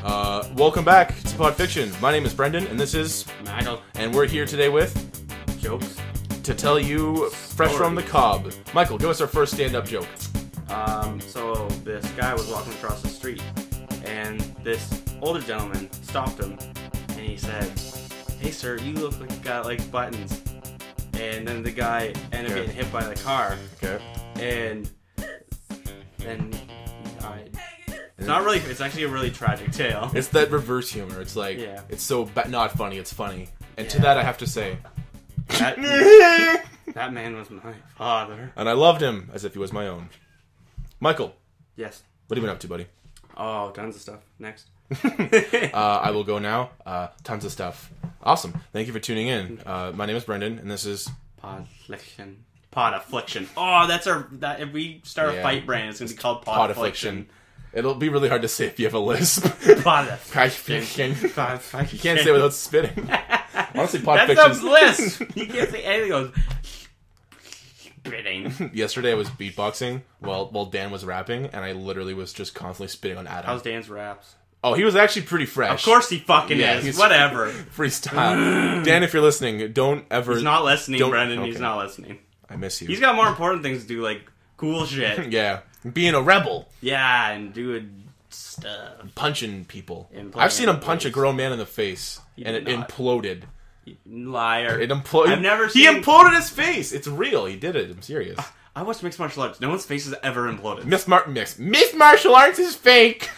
Welcome back to Pod Fiction. My name is Brendan, and this is Michael. And we're here today with Jokes. to tell you fresh from the cob. Michael, give us our first stand-up joke. So this guy was walking across the street, and this older gentleman stopped him, and he said, "Hey sir, you look like you got like buttons." And then the guy ended up getting hit by the car. Okay. And then he died. It's not really. It's actually a really tragic tale. It's that reverse humor. It's like, it's so not funny, it's funny. And to that I have to say, that man was my father. and I loved him as if he was my own. Michael, Yes. what have you been up to, buddy? Oh, tons of stuff. Next. I will go now. Tons of stuff. Awesome. Thank you for tuning in. My name is Brendan, and this is... Pod Affliction. Oh, that's if we start a fight brand, it's going to be called Pod Affliction. It'll be really hard to say if you have a lisp. Pod Affliction. You can't say it without spitting. Honestly, Pod That's Fiction. a lisp. You can't say anything. Goes spitting. Yesterday I was beatboxing while Dan was rapping, and I literally was just constantly spitting on Adam. How's Dan's raps? Oh, he was actually pretty fresh. Of course he fucking is. Whatever. Freestyle. Dan, if you're listening, don't ever... He's not listening, Brendan. Okay. He's not listening. I miss you. He's got more important things to do, like cool shit. Yeah. Being a rebel. Yeah, and doing stuff. Punching people. I've seen him punch a grown man in the face, and it imploded. Liar. It imploded. I've never He seen... imploded his face. It's real. He did it. I'm serious. I watched mixed martial arts. No one's face has ever imploded. Miss Martial Arts is fake.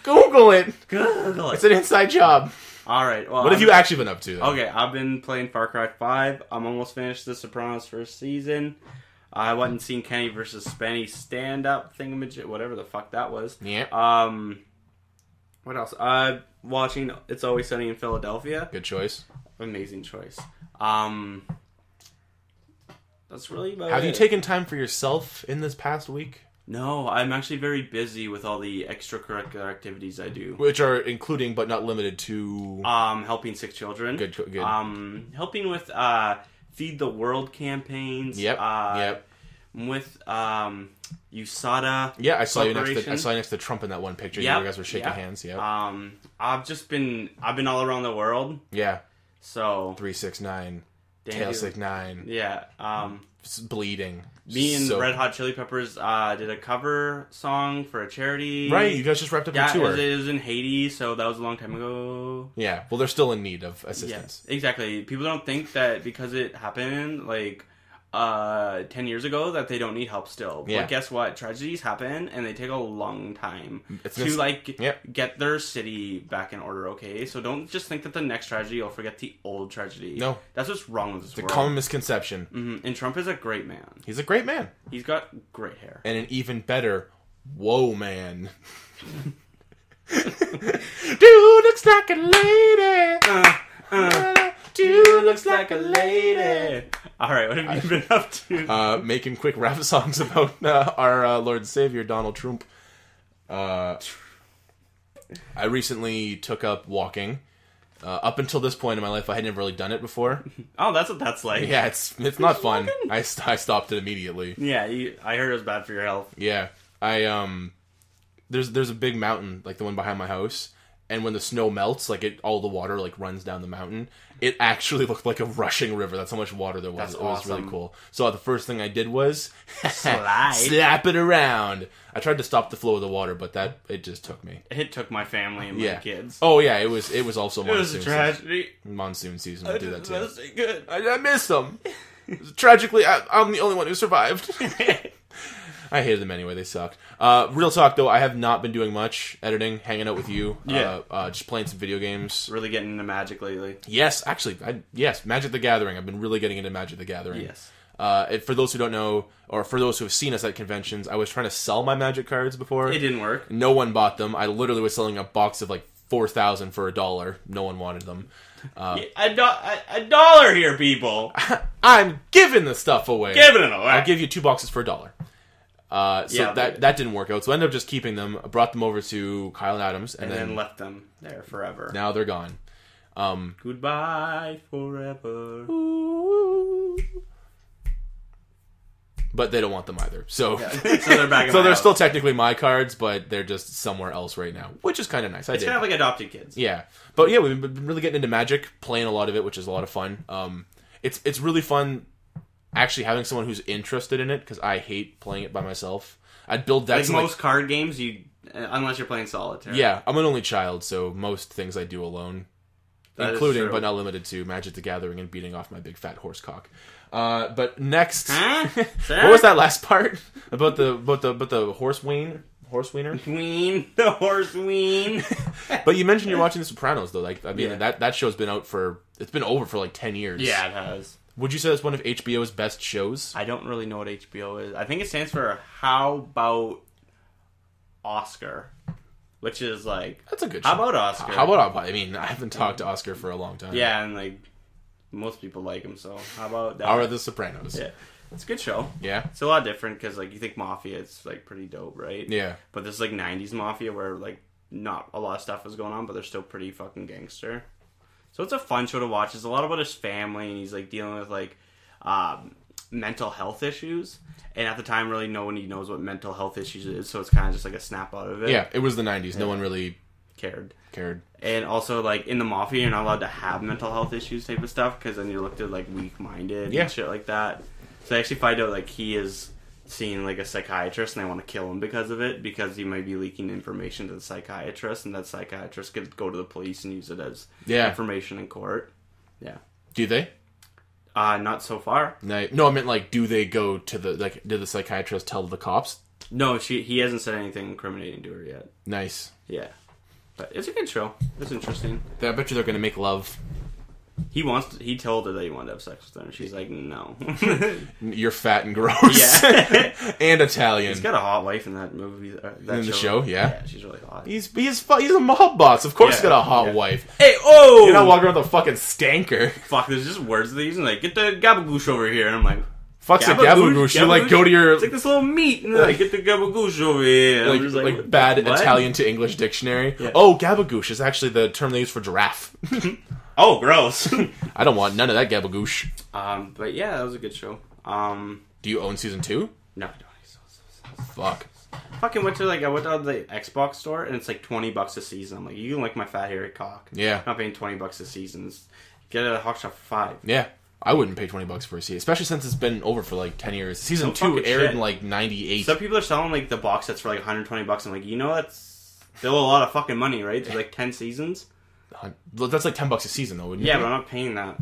Google it. Google it. It's an inside job. Alright, well... What have you actually been up to, though? Okay, I've been playing Far Cry 5. I'm almost finished The Sopranos first season. I went and seen Kenny vs. Spenny stand-up thingamajig, whatever the fuck that was. Yeah. What else? Watching It's Always Sunny in Philadelphia. Good choice. Amazing choice. That's really about Have it. you taken time for yourself in this past week? No, I'm actually very busy with all the extracurricular activities I do. Which are including, but not limited to... Helping sick children. Good. Helping with, Feed the World campaigns. Yep. With, USADA. Yeah, I saw you next to Trump in that one picture. Yep. You guys were shaking hands, yeah. I've been all around the world. Yeah. So 369, Tailsick 9. Yeah. Bleeding. Me and Red Hot Chili Peppers did a cover song for a charity. Right, you guys just wrapped up a tour. It was in Haiti, so that was a long time ago. Yeah, well, they're still in need of assistance. Yeah, exactly. People don't think that because it happened, 10 years ago that they don't need help still. Yeah. But guess what? Tragedies happen, and they take a long time to get their city back in order, okay? So don't just think that the next tragedy you'll forget the old tragedy. No. That's what's wrong with this world. It's a common misconception. Mm-hmm. And Trump is a great man. He's a great man. He's got great hair. And an even better, whoa man. Dude looks like a lady. Dude looks like a lady. Alright, what have you been up to? Making quick rap songs about our Lord and Savior, Donald Trump. I recently took up walking. Up until this point in my life, I had never really done it before. Oh, that's what that's like. Yeah, it's not fun. I stopped it immediately. Yeah, I heard it was bad for your health. Yeah. There's a big mountain, like the one behind my house, and when the snow melts, all the water runs down the mountain. It actually looked like a rushing river. That's how much water there was. That's It was awesome. really cool. So the first thing I did was slap it around. I tried to stop the flow of the water, but it just took me. It took my family and my kids. Oh yeah, it was also monsoon. It was a tragedy. Monsoon season would do that too. That's good. I missed them. Tragically, I'm the only one who survived. I hated them anyway. They sucked. Real talk, though, I have not been doing much editing, hanging out with you. Yeah. Just playing some video games. Really getting into Magic lately. Yes, actually. Magic the Gathering. I've been really getting into Magic the Gathering. Yes. For those who don't know, or for those who have seen us at conventions, I was trying to sell my Magic cards before. It didn't work. No one bought them. I literally was selling a box of 4,000 for $1. No one wanted them. $1 here, people. I'm giving the stuff away. Giving it away. I'll give you 2 boxes for $1. That didn't work out. So I ended up just keeping them. I brought them over to Kyle and Adams, and then left them there forever. Now they're gone. Goodbye forever. Ooh. but they don't want them either. So, So they're back. so they're still technically my cards, but they're just somewhere else right now, which is kind of nice. It's kind of like adopted kids. Yeah, but yeah, we've been really getting into Magic, playing a lot of it, which is a lot of fun. It's really fun actually having someone who's interested in it, because I hate playing it by myself. I'd build decks. Like most card games, unless you're playing solitaire. Yeah, I'm an only child, so most things I do alone. Including, but not limited to, Magic the Gathering and beating off my big fat horse cock. But next, what was that last part about the horse wiener? The horse ween. But you mentioned you're watching The Sopranos, though. Like, I mean, that show's been it's been over for like 10 years. Yeah, it has. Would you say that's one of HBO's best shows? I don't really know what HBO is. I think it stands for How About Oscar. Which is like... That's a good show. How about Oscar? I mean, I haven't talked to Oscar for a long time. Yeah, and like, most people like him, so how about that? How are The Sopranos? Yeah. It's a good show. Yeah? It's a lot different, because like, you think Mafia, it's like pretty dope, right? Yeah. But this is like 90s Mafia, where like, not a lot of stuff is going on, but they're still pretty fucking gangster. So it's a fun show to watch. It's a lot about his family, and he's like dealing with like, mental health issues. And at the time, really, no one knows what mental health issues is, so it's kind of just like a snap out of it. Yeah, it was the 90s. Yeah. No one really cared. And also, like, in the Mafia, you're not allowed to have mental health issues type of stuff, because then you're looked at, like, weak-minded and shit like that. So they actually find out, like, he is seeing, like, a psychiatrist, and they want to kill him because of it, because he might be leaking information to the psychiatrist, and that psychiatrist could go to the police and use it as information in court. Yeah. Do they? Not so far. No, I meant, like, do they go to did the psychiatrist tell the cops? No, he hasn't said anything incriminating to her yet. Nice. Yeah. But it's a good show. It's interesting. I bet you they're going to make love. He told her that he wanted to have sex with her, and she's like, no. You're fat and gross. Yeah. And Italian. He's got a hot wife in that movie. The show, yeah. Yeah, she's really hot. He's a mob boss. Of course he's got a hot wife. Hey, oh! You're not walking around with a fucking stanker. Fuck, there's just words they're using, like, get the gabagoosh over here, and I'm like... Fuck's a gabagoosh? You, like, go to your... It's like this little meat, and like, get the gabagoosh over here. Like bad what? Italian to English dictionary. Yeah. Oh, gabagoosh is actually the term they use for giraffe. Oh, gross. I don't want none of that gabagoosh. But yeah, that was a good show. Do you own season 2? No, I don't. Fuck. I went to the Xbox store, and it's like $20 a season. I'm like, you can lick my fat hairy cock. Yeah. I'm not paying $20 a season. Get it at a Hawk Shop for $5. Yeah. I wouldn't pay $20 for a season, especially since it's been over for like 10 years. Season 2 aired in like 98. Some people are selling like the box sets for like $120. I'm like, that's still a lot of fucking money, right? There's like 10 seasons. That's like $10 a season, though, wouldn't you? Yeah, but I'm not paying that.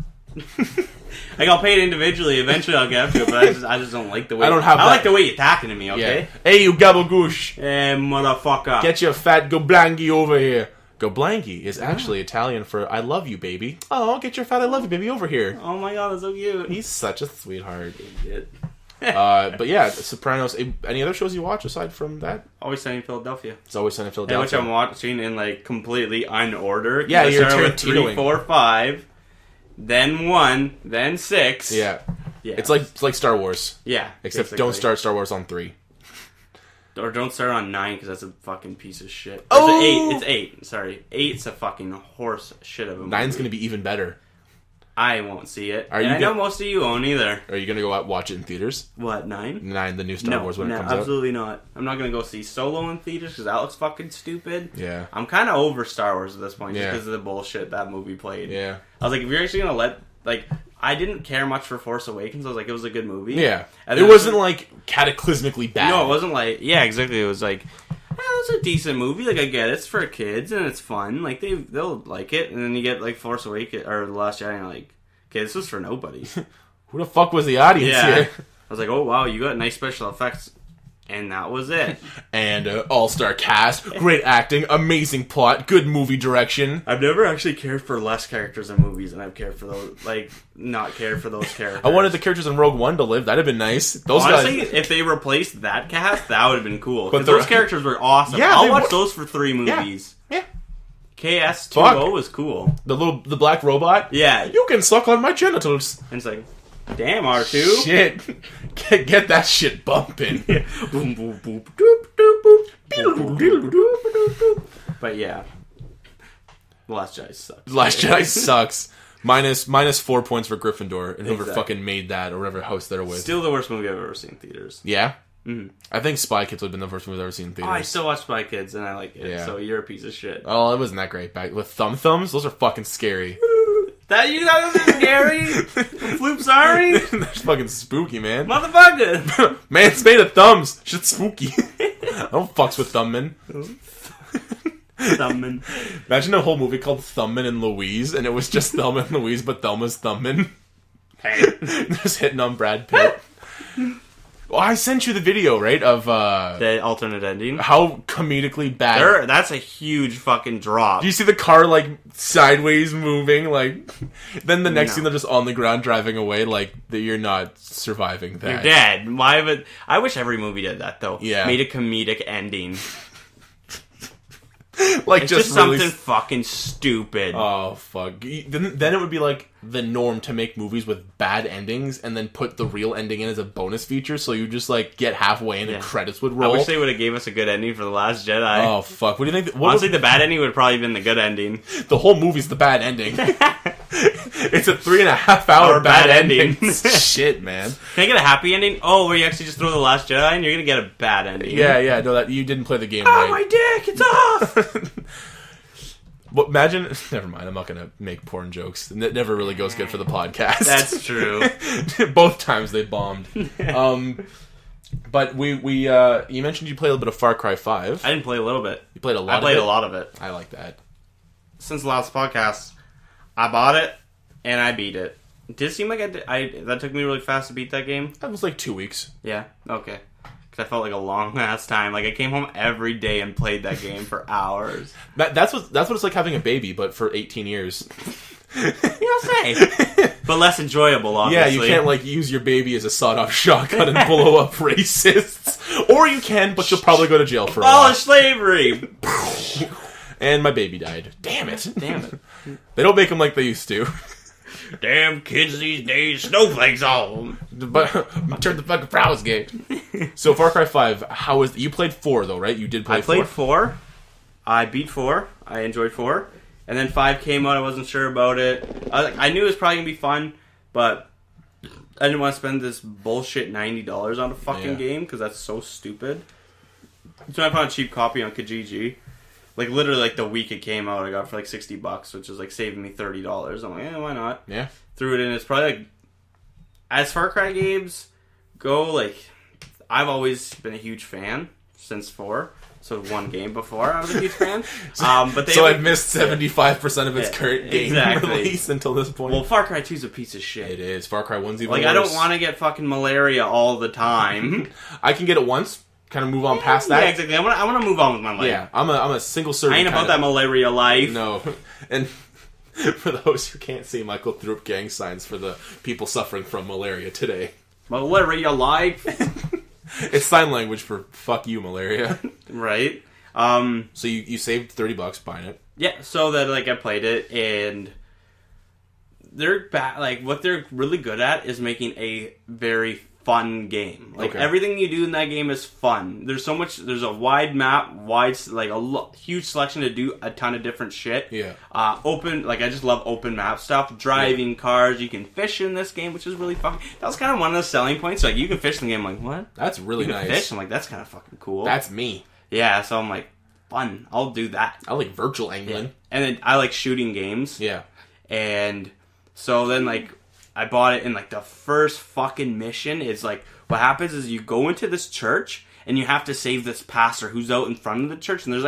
Like, I'll pay it individually. Eventually, I'll get up to it, but I just don't like the way. I like the way you're talking to me. Okay. Yeah. Hey, you gabagoosh. Hey, motherfucker. Get your fat goblangi over here. Goblangi is actually Italian for "I love you, baby." Oh, get your fat "I love you, baby" over here. Oh my god, that's so cute. He's such a sweetheart. But yeah, Sopranos. Any other shows you watch aside from that? Always Sunny in Philadelphia. It's Always Sunny in Philadelphia. Which I'm watching in like completely unorder. Yeah, you're Tarantinoing. 3, 4, 5, then 1, then 6. Yeah. It's like Star Wars. Yeah. Except basically. Don't start Star Wars on 3. Or don't start on 9 because that's a fucking piece of shit. Oh! It's 8. Sorry. 8's a fucking horse shit of a movie. 9's going to be even better. I won't see it. I know most of you won't either. Are you going to go out watch it in theaters? What, 9? 9, the new Star Wars when it comes out? No, absolutely not. I'm not going to go see Solo in theaters because that looks fucking stupid. Yeah. I'm kind of over Star Wars at this point just because of the bullshit that movie played. Yeah. I was like, if you're actually going to let... Like, I didn't care much for Force Awakens. I was like, it was a good movie. Yeah. It wasn't, like, cataclysmically bad. No, it wasn't like... Yeah, exactly. It was like... it's a decent movie. Like, I get it. It's for kids, and it's fun. Like, they'll like it. And then you get, like, Force Awakens... Or The Last Jedi, and you're like... Okay, this was for nobody. Who the fuck was the audience here? I was like, oh, wow, you got nice special effects. And that was it. And all-star cast, great acting, amazing plot, good movie direction. I've never actually cared for less characters in movies than I've cared for those, like, not cared for those characters. I wanted the characters in Rogue One to live. That'd have been nice. Honestly, if they replaced that cast, that would have been cool. Because those characters were awesome. Yeah, I'll watch those for 3 movies. Yeah. KS2O was cool. The black robot? Yeah. You can suck on my genitals. And it's like, damn, R2. Shit. Get that shit bumping. Boom, boom, boom, doop, doop, boop. But yeah. The Last Jedi sucks. The Last Jedi sucks. Minus 4 points for Gryffindor, and whoever fucking made that, or whatever house they're with. Still the worst movie I've ever seen in theaters. Yeah? Mm-hmm. I think Spy Kids would have been the first movie I've ever seen in theaters. I still watch Spy Kids, and I like it, so you're a piece of shit. Oh, it wasn't that great. With thumbs? Those are fucking scary. That you thought was scary? Floop, sorry? That's fucking spooky, man. Motherfucker! Man's made of thumbs. Shit's spooky. I don't fucks with thumbmen. Thumbman. Imagine a whole movie called Thumbman and Louise, and it was just Thelma and Louise, but Thelma's Thumbman. Hey. Just hitting on Brad Pitt. Well, I sent you the video, right, of the alternate ending. How comedically bad. That's a huge fucking drop. Do you see the car, like, sideways moving? Like, then the next scene, they're just on the ground driving away, like, that you're not surviving that. You're dead. Why would... I wish every movie did that, though. Yeah. Made a comedic ending. Like, it's just something fucking stupid. Oh, fuck. Then it would be, like, the norm to make movies with bad endings and then put the real ending in as a bonus feature, so you just, like, get halfway and the credits would roll. I wish they would have gave us a good ending for The Last Jedi. Oh, fuck. What do you think? Honestly, the bad ending would have probably been the good ending. The whole movie's the bad ending. It's a 3.5 hour bad ending. Shit, man. Can I get a happy ending? Oh, where you actually just throw The Last Jedi and you're gonna get a bad ending. Yeah, no, that you didn't play the game right. Oh, my dick, it's off! Well, imagine... Never mind, I'm not going to make porn jokes. It never really goes good for the podcast. That's true. Both times they bombed. But you mentioned you played a little bit of Far Cry 5. I didn't play a little bit. You played a lot of it? I played a lot of it. I like that. Since the last podcast, I bought it, and I beat it. Did it seem like that took me really fast to beat that game? That was like 2 weeks. Yeah, okay. Because I felt like a long ass time. Like I came home every day and played that game for hours. That's what it's like having a baby, but for 18 years. You'll say, but less enjoyable. Obviously, yeah. You can't like use your baby as a sawed-off shotgun and blow up racists, or you can, but you'll probably go to jail for a while. Abolish slavery. And my baby died. Damn it! They don't make them like they used to. Damn kids these days, snowflakes all. But turn the fucking prowess gate. So Far Cry 5, how is you played 4 though, right? You did play 4. I played 4. I beat 4. I enjoyed 4. And then 5 came out. I wasn't sure about it. I knew it was probably gonna be fun, but I didn't want to spend this bullshit $90 on a fucking game because that's so stupid. So I found a cheap copy on Kijiji. Like, literally, like, the week it came out, I got it for, like, $60, which was, like, saving me $30. I'm like, why not? Yeah. Threw it in. It's probably, like, as Far Cry games go, like, I've always been a huge fan since 4. So, one game before, I was a huge fan. But I've missed 75% of its current game release until this point. Well, Far Cry 2 is a piece of shit. It is. Far Cry 1's even worse. Like, I don't want to get fucking malaria all the time. I can get it once. Kind of move on past that. Yeah, exactly. I want to move on with my life. Yeah, I'm a single servant. I ain't about that malaria life. No. And for those who can't see, Michael threw up gang signs for the people suffering from malaria today. Malaria life. It's sign language for fuck you, malaria. Right. So you saved $30 buying it. Yeah. So that I played it, and they're what they're really good at is making a very fun game. Everything you do in that game is fun. There's so much. There's a wide map, huge selection to do a ton of different shit. Yeah. Open. I just love open map stuff. Driving cars. You can fish in this game, which is really fun. That was kind of one of the selling points. You can fish in the game. I'm like, what? That's really nice. Fish. I'm like, that's kind of fucking cool. That's me. Yeah. So I'm like, fun. I'll do that. I like virtual angling. Yeah. And then I like shooting games. Yeah. And so then I bought it, and the first fucking mission is what happens is you go into this church and you have to save this pastor who's out in front of the church, and there's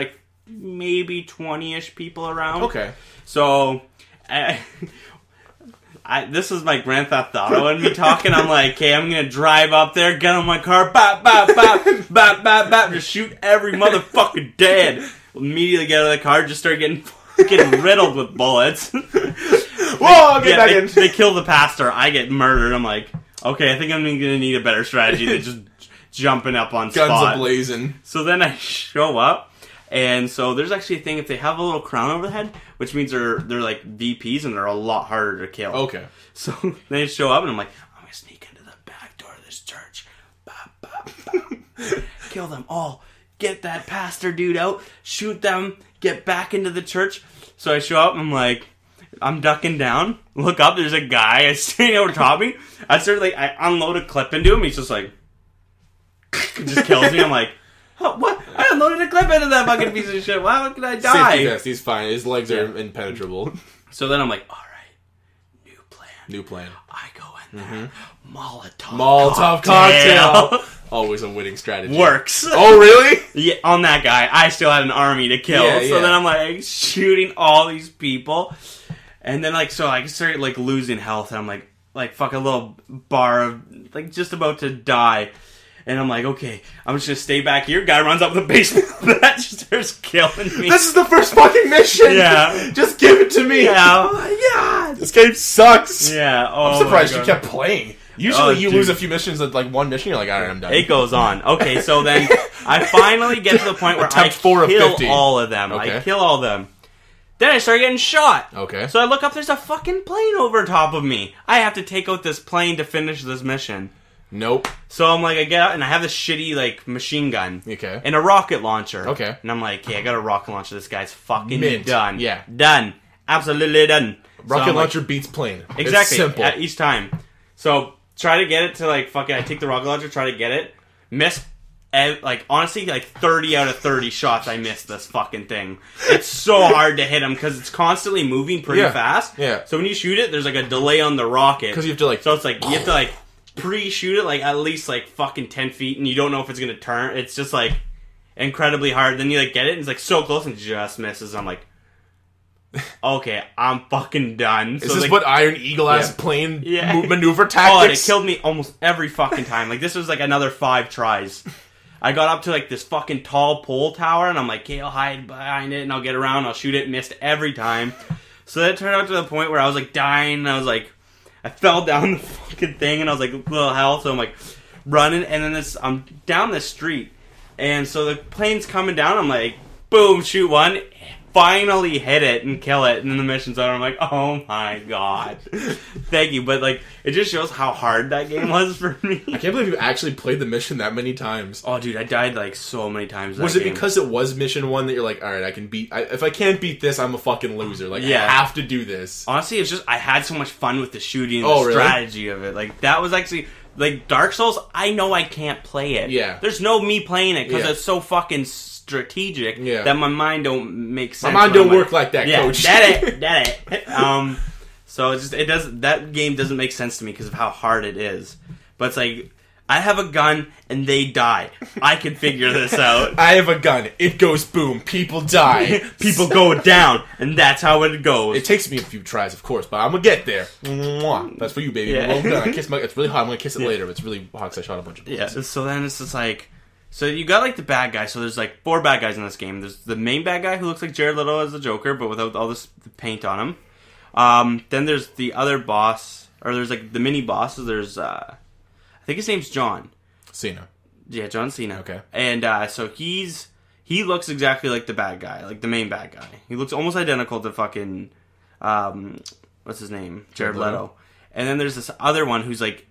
maybe 20-ish people around. Okay. So this is my Grand Theft Auto and me talking. I'm like, okay, I'm gonna drive up there, get on my car, bop bop bop bop bop bop, just shoot every motherfucker dead. Immediately get out of the car, just start getting riddled with bullets. Whoa, get back in. They kill the pastor. I get murdered. I'm like, okay, I think I'm going to need a better strategy than just jumping up on spot. Guns a-blazing. So then I show up, and so there's actually a thing, if they have a little crown over the head, which means they're VPs, and they're a lot harder to kill. Okay. So they show up, and I'm like, I'm going to sneak into the back door of this church. Bop, bop, bop. Kill them all. Get that pastor dude out. Shoot them. Get back into the church. So I show up, and I'm like... I'm ducking down, look up, there's a guy standing over top of me. I unload a clip into him, he's just like, just kills me. I'm like, oh, what? I unloaded a clip into that fucking piece of shit. Why could I die? Safety vest, he's fine. His legs are impenetrable. So then I'm like, alright, new plan. I go in there, Molotov cocktail. Always a winning strategy. Works. Oh, really? Yeah, on that guy, I still had an army to kill. So then I'm like shooting all these people. And then I started like losing health, and I'm like fuck, a little bar of like just about to die. And I'm like, okay, I'm just gonna stay back here. Guy runs up the basement that just starts killing me. This is the first fucking mission! Yeah. Just give it to me! Yeah. Oh my god! This game sucks! Yeah, I'm surprised you kept playing. Usually you lose a few missions at like one mission, you're like, alright, I'm done. It goes on. Okay, so then I finally get to the point where I kill all of them. Okay. I kill all of them. Then I start getting shot. Okay. So I look up, there's a fucking plane over top of me. I have to take out this plane to finish this mission. Nope. So I'm like, I get out, and I have this shitty, like, machine gun. Okay. And a rocket launcher. Okay. And I'm like, hey, I got a rocket launcher. This guy's fucking done. Yeah. Done. Absolutely done. Rocket launcher beats plane. Exactly. It's simple. At each time. So, try to get it to, like, fucking, I take the rocket launcher, try to get it. Miss, like, honestly, like, 30 out of 30 shots I missed this fucking thing. It's so hard to hit him, because it's constantly moving pretty fast. Yeah. So when you shoot it, there's, like, a delay on the rocket. Because you have to, like... So it's like, you have to, like... pre-shoot it like at least like fucking 10 feet, and you don't know if it's gonna turn. It's just like incredibly hard. Then you like get it and it's like so close and just misses. I'm like, okay, I'm fucking done. Is this what Iron Eagle ass plane maneuver Oh, and it tactics? killed me almost every fucking time. Like this was like another 5 tries. I got up to like this fucking tall pole tower, and I'm like, okay, I'll hide behind it and I'll get around, I'll shoot it. Missed every time. So that turned out to the point where I was like dying, and I was like, I fell down the fucking thing, and I was like, little hell, so I'm like running, and then I'm down the street, and so the plane's coming down, I'm like, boom, shoot one, finally hit it and kill it, and then the mission's over. I'm like, oh my god, thank you. But like, it just shows how hard that game was for me. I can't believe you actually played the mission that many times. Oh dude, I died like so many times. Was it because it was mission 1 that you're like, alright, I can beat... if I can't beat this, I'm a fucking loser. Like, I have to do this. Honestly, it's just, I had so much fun with the shooting and the strategy of it. Like, that was actually... Like, Dark Souls, I know I can't play it. Yeah. There's no me playing it, because it's so fucking strategic that my mind don't make sense. My mind don't work like that, coach. That it. So it's just, that game doesn't make sense to me because of how hard it is. But it's like, I have a gun and they die. I can figure this out. I have a gun. It goes boom. People die. People go down, and that's how it goes. It takes me a few tries, of course, but I'm gonna get there. Mwah. That's for you, baby. Yeah. Well done. It's really hot. I'm gonna kiss it later. But it's really hot because I shot a bunch of bullets. Yeah. So then it's just like, so you got like the bad guy. So there's like 4 bad guys in this game. There's the main bad guy who looks like Jared Leto as the Joker, but without all this paint on him. Then there's the other boss, or there's like the mini bosses. There's I think his name's John Cena. Yeah, John Cena. Okay. And so he looks exactly like the bad guy, like the main bad guy. He looks almost identical to fucking what's his name? Jared Leto. And then there's this other one who's like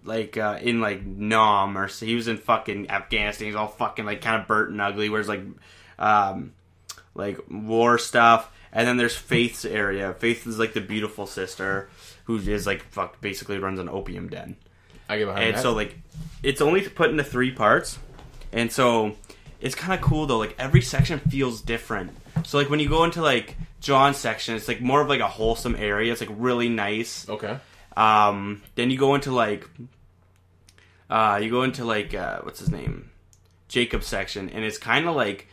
in like Nam, or he was in fucking Afghanistan. He's all fucking like kind of burnt and ugly. Wears like war stuff. And then there's Faith's area. Faith is like the beautiful sister who is like basically runs an opium den. I get behind that. And so like it's only put into 3 parts. And so it's kind of cool though. Like every section feels different. So like when you go into like John's section, it's like more of like a wholesome area. It's like really nice. Okay. Then you go into like what's his name? Jacob's section, and it's kind of like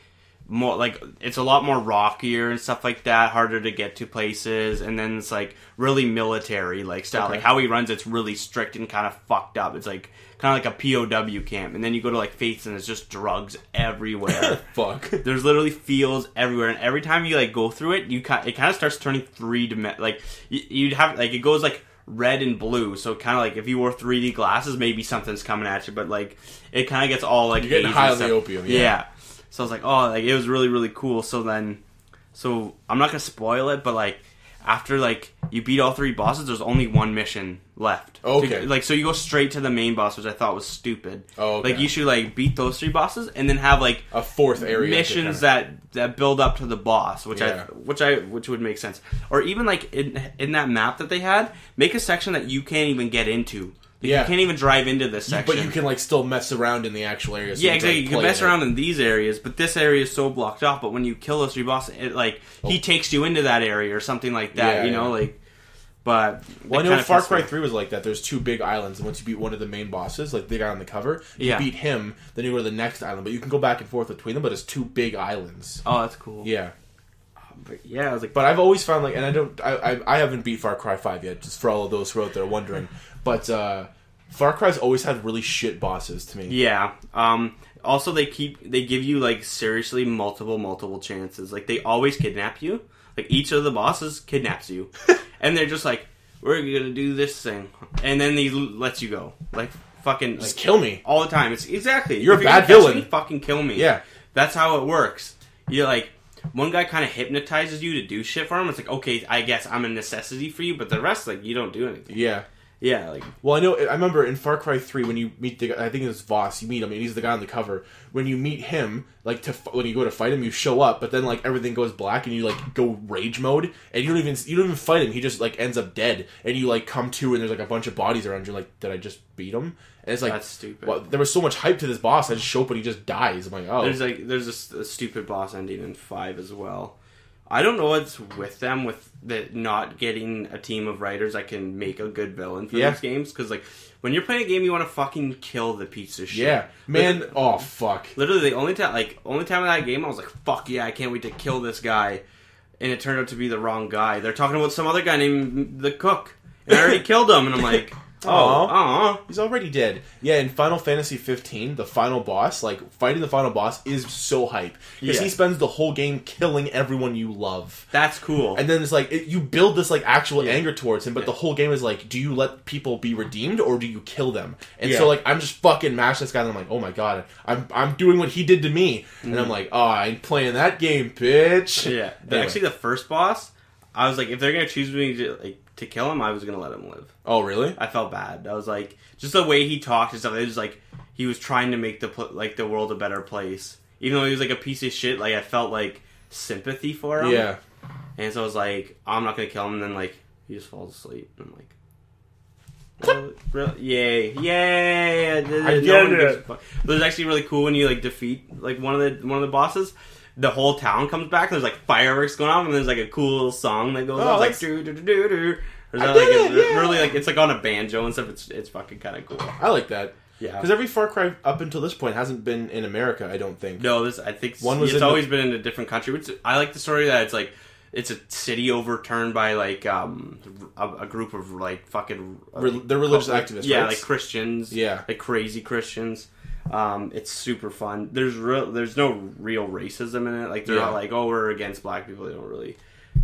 more like it's a lot more rockier and stuff like that, harder to get to places, and then it's like really military like style. Okay. Like how he runs, it's really strict and kind of fucked up. It's like kind of like a POW camp, and then you go to like Faith's and it's just drugs everywhere. Fuck. There's literally fields everywhere, and every time you like go through it, it kind of starts turning 3D. Like you'd have like it goes like red and blue, so kind of like if you wore 3D glasses, maybe something's coming at you, but like it kind of gets all like you're getting high on the opium. Yeah. So I was like, oh, like it was really really cool. So I'm not gonna spoil it, but like after like you beat all 3 bosses, there's only 1 mission left. Okay. So you go straight to the main boss, which I thought was stupid. Oh, okay. Like you should like beat those 3 bosses and then have like a 4th area missions that build up to the boss, which would make sense. Or even like in that map that they had, make a section that you can't even get into. Like, you can't even drive into this section. But you can like still mess around in the actual area. So exactly. You can mess around in these areas, but this area is so blocked off. But when you kill those 3 bosses, he takes you into that area or something like that. But I know Far Cry 3 was like that. There's 2 big islands, and once you beat one of the main bosses, like the guy on the cover, you beat him, then you go to the next island. But you can go back and forth between them. But it's 2 big islands. Oh, that's cool. Yeah. I was like, but I've always found and I haven't beat Far Cry 5 yet. Just for all of those who are out there wondering, but Far Cry's always had really shit bosses to me. Yeah. Also, they give you like seriously multiple chances. Like they always kidnap you. Like each of the bosses kidnaps you, and they're just like, "We're gonna do this thing," and then he lets you go. Like fucking, just kill me all the time. It's exactly you're a bad villain. Fucking kill me. Yeah, that's how it works. You're like. One guy kind of hypnotizes you to do shit for him. It's like, okay, I guess I'm a necessity for you, but the rest, like, you don't do anything. Yeah. Yeah, like... Well, I remember in Far Cry 3, when you meet the guy, I think it's Voss, you meet him, and he's the guy on the cover. When you meet him, like, when you go to fight him, you show up, but then, like, everything goes black, and you, like, go rage mode, and you don't even fight him, he just, like, ends up dead, and you, like, come to, and there's, like, a bunch of bodies around you, like, did I just beat him? And it's like... That's stupid. Well, there was so much hype to this boss, I just show up and he just dies. I'm like, oh. There's a stupid boss ending in 5 as well. I don't know what's with them with the not getting a team of writers that can make a good villain for these games. Because like when you're playing a game, you want to fucking kill the piece of shit. Yeah, man. Oh fuck. Literally, the only time of that game, I was like, fuck yeah, I can't wait to kill this guy. And it turned out to be the wrong guy. They're talking about some other guy named the Cook, and I already killed him. And I'm like. Oh, he's already dead. Yeah, in Final Fantasy 15, the final boss, like, fighting the final boss is so hype. Because he spends the whole game killing everyone you love. That's cool. And then it's like, you build this, like, actual anger towards him, but the whole game is like, do you let people be redeemed, or do you kill them? And so, like, I'm just fucking mashing this guy, and I'm like, oh my god, I'm doing what he did to me. And I'm like, oh, I ain't playing that game, bitch. Yeah. Anyway. Actually, the first boss, I was like, if they're gonna choose me to kill him, I was gonna let him live. Oh, really? I felt bad. I was like, just the way he talked and stuff. It was like he was trying to make the world a better place, even though he was like a piece of shit. Like I felt like sympathy for him. Yeah. And so I was like, I'm not gonna kill him. And then like he just falls asleep. And I'm like, really? Yay! I get it. But it was actually really cool when you like defeat like one of the bosses. The whole town comes back, and there's like fireworks going off, and there's like a cool little song that goes off, like do do do do do. Really like it's like on a banjo and stuff. It's fucking kind of cool. I like that. Yeah, because every Far Cry up until this point hasn't been in America. I don't think. No, I think it's always been in a different country. Which I like the story that it's like it's a city overturned by like a group of like fucking they're religious activists. Yeah, right? like Christians. Yeah, like crazy Christians. It's super fun. There's no real racism in it. Like they're not like, oh, we're against black people. They don't really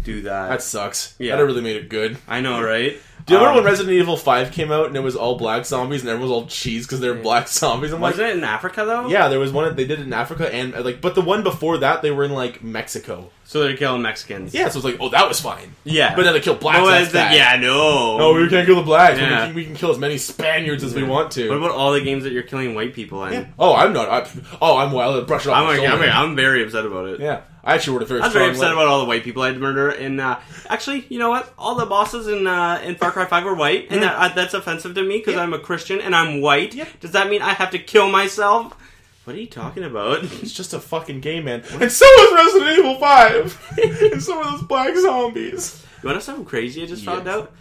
do that. That sucks. Yeah, that really made it good. I know, right? Do you remember when Resident Evil 5 came out and it was all black zombies and everyone was all cheese because they were black zombies? Wasn't it in Africa though? Yeah, there was one they did it in Africa and like, but the one before that they were in like Mexico. So they're killing Mexicans. Yeah, so it's like, oh, that was fine. Yeah, but then they kill blacks. Yeah, no. No, we can't kill the blacks. Yeah. We can kill as many Spaniards as we want to. What about all the games that you're killing white people in? Yeah. Oh, I'm not. I'm wild. Brush it off. I'm very upset about it. Yeah. I actually wrote a very I was very upset about all the white people I had to murder. And actually, you know what? All the bosses in Far Cry 5 were white, and that's offensive to me because I'm a Christian and I'm white. Yeah. Does that mean I have to kill myself? What are you talking about? It's just a fucking game, man. And so is Resident Evil 5! And so are those black zombies. You want to know something crazy I just found out?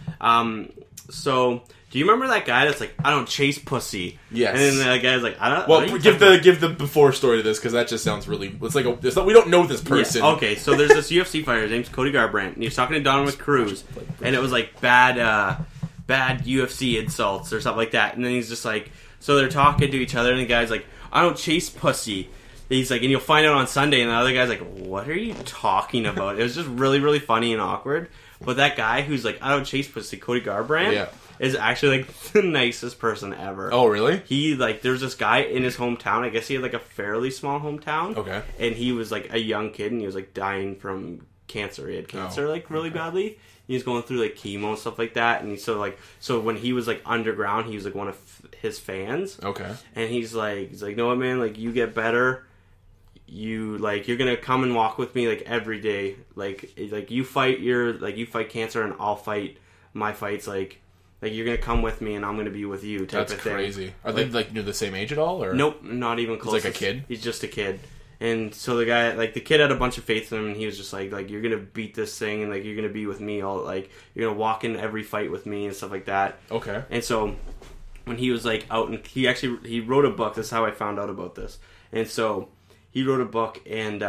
So, do you remember that guy that's like, I don't chase pussy? Yes. And then that guy's like, I don't... Well, give the before story to this, because that just sounds really... It's like, we don't know this person. Yeah. Okay, so there's this UFC fighter, his name's Cody Garbrandt, and he was talking to Donovan Cruz, and it was like bad UFC insults or something like that. And then he's just like... So they're talking to each other, and the guy's like, I don't chase pussy. He's like, and you'll find out on Sunday. And the other guy's like, what are you talking about? It was just really, really funny and awkward. But that guy who's like, I don't chase pussy, Cody Garbrandt, is actually like the nicest person ever. Oh, really? He like, there's this guy in his hometown. I guess he had like a fairly small hometown. Okay. And he was like a young kid, and he was like dying from cancer. He had cancer like really badly. He was going through like chemo and stuff like that, and he's so when he was like underground, he was like one of his fans. Okay. And he's like, no, what, man, like, you get better. You're gonna come and walk with me like every day. Like you fight cancer, and I'll fight my fights. Like you're gonna come with me, and I'm gonna be with you. Type of thing. That's crazy. Are they like near the same age at all? Or nope, not even close. He's like a kid. He's just a kid. And so the guy, like, the kid had a bunch of faith in him, and he was just like, you're gonna beat this thing, and like, you're gonna be with me all, like, you're gonna walk in every fight with me and stuff like that. Okay. And so when he was like out, and he wrote a book. That's how I found out about this. And so he wrote a book, and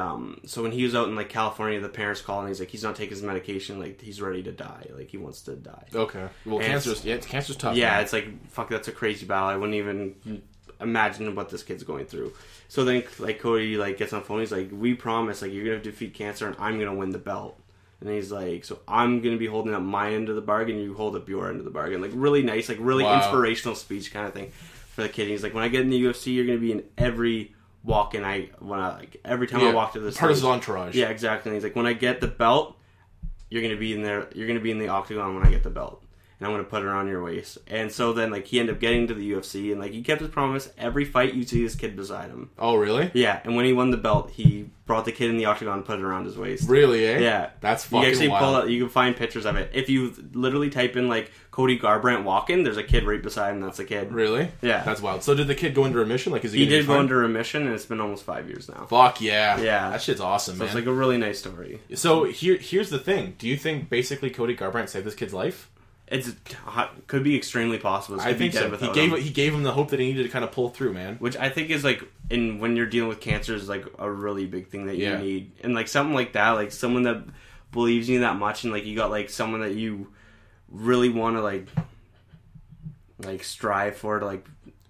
so when he was out in like California, the parents called, and he's like, he's not taking his medication, like he's ready to die, like he wants to die. Okay. Well, cancer's tough. Yeah, man. it's like, fuck, that's a crazy battle. I wouldn't even imagine what this kid's going through. So then, like, Cody, like, gets on the phone. He's like, we promise, like, you're going to defeat cancer, and I'm going to win the belt. And he's like, so I'm going to be holding up my end of the bargain, you hold up your end of the bargain. Like, really nice, like, really inspirational speech kind of thing for the kid. And he's like, when I get in the UFC, you're going to be in every walk, and every time I walk to this part of his entourage. Yeah, exactly. And he's like, when I get the belt, you're going to be in there, you're going to be in the octagon when I get the belt. And I'm going to put it around your waist. And so then, like, he ended up getting to the UFC, and, like, he kept his promise. Every fight, you see this kid beside him. Oh, really? Yeah, and when he won the belt, he brought the kid in the octagon and put it around his waist. Really, eh? Yeah. That's fucking wild. You can find pictures of it. If you literally type in, like, Cody Garbrandt walk-in, there's a kid right beside him, that's the kid. Really? Yeah. That's wild. So did the kid go into remission? Like, he did go into remission, and it's been almost 5 years now. Fuck yeah. Yeah. That shit's awesome, man. It's like a really nice story. So here's the thing. Do you think basically Cody Garbrandt saved this kid's life? Could be extremely possible. I think so. He gave him the hope that he needed to kind of pull through, man. Which I think is like, when you're dealing with cancer, is like a really big thing that you need, and like something like that, like someone that believes in you that much, and like you got like someone that you really want to like strive for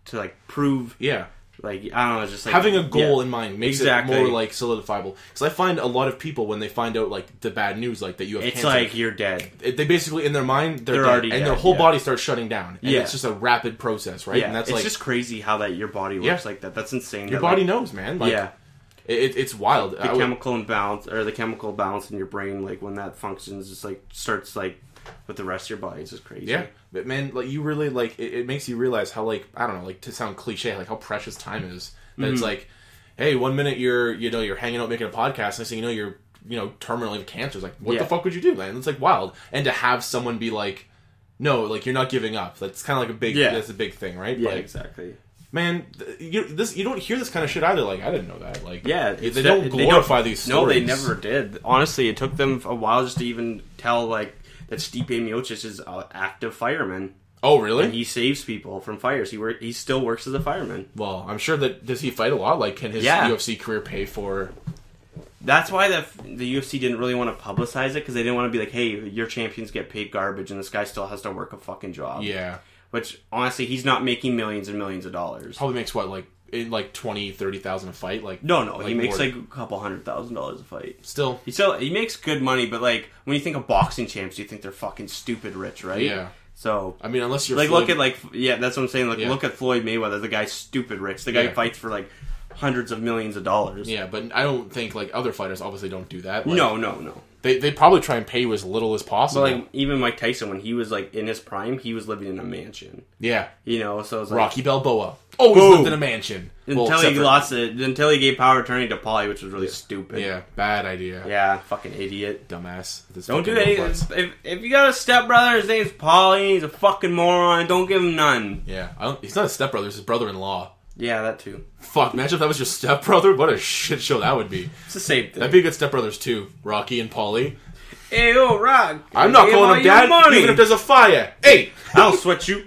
to prove. Yeah. Like, I don't know, it's just like having a goal in mind makes it more like solidifiable. Because I find a lot of people, when they find out like the bad news, like that you have cancer, it's like you're dead. They basically, in their mind, they're dead, already and dead, their whole body starts shutting down. And it's just a rapid process, right? Yeah, and that's it's just crazy how that your body works like that. That's insane. Your body knows, man. Like, it's wild. The chemical imbalance, or the chemical balance in your brain, like when that functions, just like starts like with the rest of your body. It's just crazy. Yeah, but man, like you really like it makes you realize how, like, I don't know, like, to sound cliche, like how precious time is. That it's like, hey, 1 minute you're hanging out making a podcast, and next thing you're terminally with cancer. It's like, what the fuck would you do, man? It's like wild. And to have someone be like, no, like, you're not giving up. That's kind of like that's a big thing, right? Yeah, like, exactly. Man, you don't hear this kind of shit either. Like, I didn't know that. Like, they don't glorify these stories. No, they never did. Honestly, it took them a while just to even tell like that Stipe Miocic is an active fireman. Oh, really? And he saves people from fires. He still works as a fireman. Well, I'm sure that... Does he fight a lot? Like, can his UFC career pay for... That's why the UFC didn't really want to publicize it, because they didn't want to be like, hey, your champions get paid garbage, and this guy still has to work a fucking job. Yeah. Which, honestly, he's not making millions and millions of dollars. Probably makes, what, like 20,000-30,000 a fight? Like No, he makes like a couple $100,000 a fight. Still. He makes good money, but like, when you think of boxing champs, you think they're fucking stupid rich, right? Yeah. So, I mean, unless you're like, look at that's what I'm saying. Like, look at Floyd Mayweather. The guy's stupid rich. The guy fights for like hundreds of millions of dollars. Yeah, but I don't think like other fighters obviously don't do that. Like, no. They probably try and pay you as little as possible. But like, even Mike Tyson, when he was like in his prime, he was living in a mansion. Yeah, so it's like Rocky Balboa always lived in a mansion until he gave power of attorney to Paulie, which was really stupid. Yeah, bad idea. Yeah, fucking idiot, dumbass. Don't do anything. If you got a stepbrother, his name's Paulie. He's a fucking moron. Don't give him none. Yeah, he's not a stepbrother. He's his brother-in-law. Yeah, that too. Fuck, imagine if that was your stepbrother. What a shit show that would be. It's the same thing. That'd be good stepbrothers too, Rocky and Paulie. Hey, yo, Rock. I'm not calling him dad, even if there's a fire. Hey, I'll sweat you.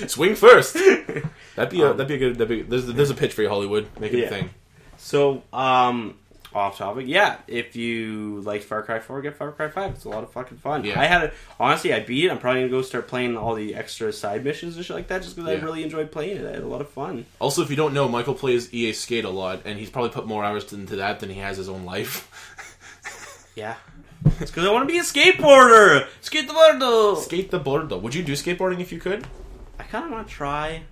Swing first. That'd be a good. There's a pitch for you, Hollywood. Make it a thing. So, off topic. Yeah, if you like Far Cry 4, get Far Cry 5. It's a lot of fucking fun. Yeah. Honestly, I beat it. I'm probably gonna go start playing all the extra side missions and shit like that, just because I really enjoyed playing it. I had a lot of fun. Also, if you don't know, Michael plays EA Skate a lot, and he's probably put more hours into that than he has his own life. Yeah. It's because I want to be a skateboarder. Skate the bordo. Skate the bordo. Would you do skateboarding if you could? I kind of want to try,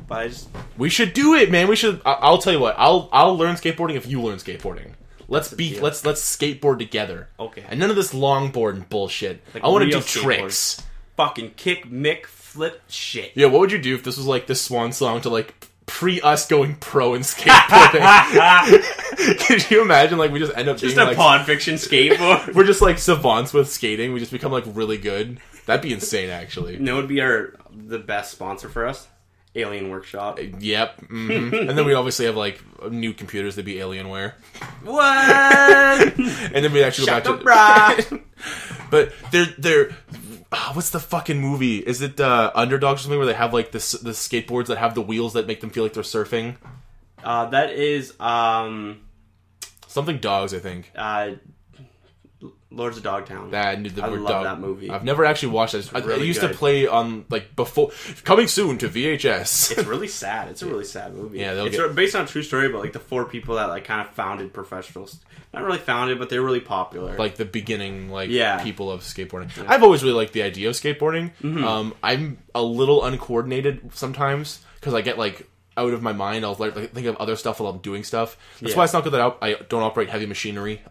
but I just... We should do it, man. We should... I'll tell you what. I'll learn skateboarding if you learn skateboarding. Let's skateboard together. Okay. And none of this longboard bullshit. Like I want to do skateboard. tricks. Fucking kick, mick, flip, shit. Yeah, what would you do if this was like the swan song to like pre-us going pro in skateboarding? Could you imagine like we just end up just being a like Pod Fiction skateboard? we're just like savants with skating. We just become like really good. That'd be insane, actually. You know, would be the best sponsor for us? Alien Workshop. Yep. Mm-hmm. And then we obviously have like new computers that'd be Alienware. What? And then we actually Shut go up, back brah. to. But they're. What's the fucking movie? Is it Underdogs or something where they have like the skateboards that have the wheels that make them feel like they're surfing? That is something dogs, I think. Lords of Dogtown. I love that movie. I've never actually watched it. Really I used good. to play on like before. Coming soon to VHS. It's really sad. It's a really sad movie. Yeah, it's based on a true story about like the 4 people that like kind of founded professionals. Not really founded, but they're really popular. Like the beginning, people of skateboarding. Yeah. I've always really liked the idea of skateboarding. Mm-hmm. I'm a little uncoordinated sometimes because I get like out of my mind. I'll like think of other stuff while I'm doing stuff. That's why it's not good that I don't operate heavy machinery.